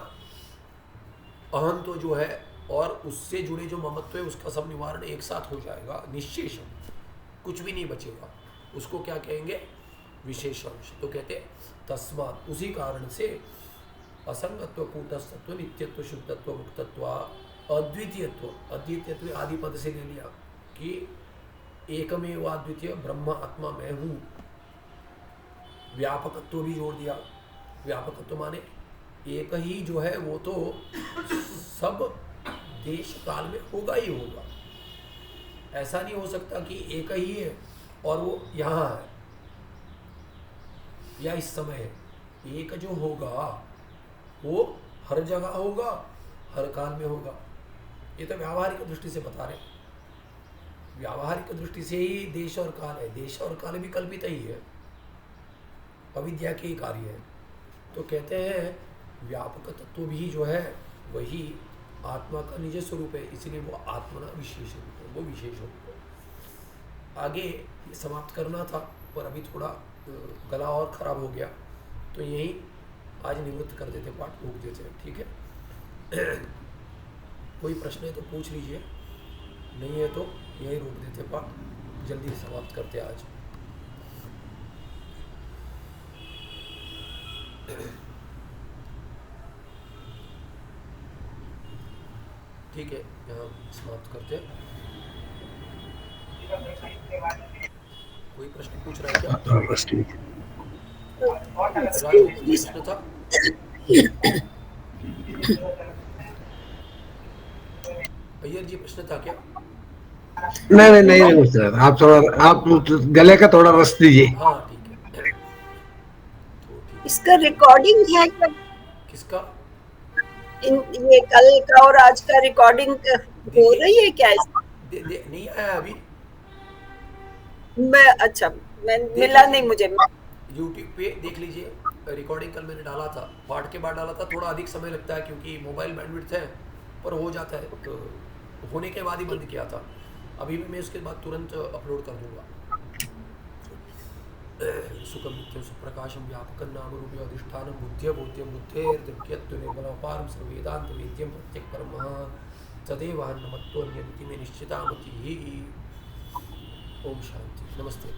अहं तो जो है और उससे जुड़े जो ममत्व है उसका सब निवारण एक साथ हो जाएगा, निश्शेषम, कुछ भी नहीं बचेगा। उसको क्या कहेंगे, विशेष अंश। तो कहते तस्मात्, उसी कारण से असंगत्व, कूटस्थत्व, नित्यत्व, शुद्धत्व, मुक्तत्व, अद्वितीयत्व, अद्वितीयत्व आदि पद से ले लिया कि एकमेव अद्वितीय ब्रह्म आत्मा मैं हूँ। व्यापकत्व भी जोड़ दिया, व्यापकत्व माने एक ही जो है वो तो सब देश काल में होगा ही होगा, ऐसा नहीं हो सकता कि एक ही है और वो यहाँ है या इस समय है। एक जो होगा वो हर जगह होगा, हर काल में होगा। ये तो व्यावहारिक दृष्टि से बता रहे, व्यावहारिक दृष्टि से ही देश और काल है, देश और काल भी कल्पित ही है, अविद्या के ही कार्य है। तो कहते हैं व्यापक तत्व भी जो है वही आत्मा का निज स्वरूप है, इसलिए वो आत्मना विशेष रूप है, वो विशेष रूप है। आगे ये समाप्त करना था पर अभी थोड़ा गला और खराब हो गया, तो यही आज निवृत्त कर देते, पाठ रोक देते, ठीक है। कोई प्रश्न है तो पूछ लीजिए, नहीं है तो यही रोक देते, पाठ जल्दी समाप्त करते आज। ठीक है, यहाँ समाप्त करते। कोई प्रश्न पूछ रहा है क्या? राजू कोई प्रश्न था? अय्यर जी प्रश्न था क्या? नहीं पूछ रहा, आप थोड़ा, आप गले का थोड़ा रस दीजिए। हाँ ठीक है, तो ठीक। इसका रिकॉर्डिंग है क्या? किसका? ये कल का और आज का रिकॉर्डिंग हो रही है क्या? नहीं आया अभी। अच्छा, मैं मिला नहीं मुझे। यूट्यूब पे देख लीजिए, रिकॉर्डिंग कल मैंने डाला था, पाठ के बाद डाला था, थोड़ा अधिक समय लगता है क्योंकि मोबाइल बैंडविड्थ है, पर हो जाता है, तो होने के बाद ही बंद किया था। अभी भी मैं उसके बाद तुरंत अपलोड कर दूंगा। सुखम नित्यम सुप्रकाशम व्यापकं नाम रूपे अधिष्ठानं बुद्ध्य बोध्यं बुद्धेर्दृक्यत्व निर्मलपारं सर्वेदांत वेद्यं प्रत्यक् परमः तदेवान्नमत्वन्यमिति मे निश्चितामतिः। ओम शांति। नमस्ते।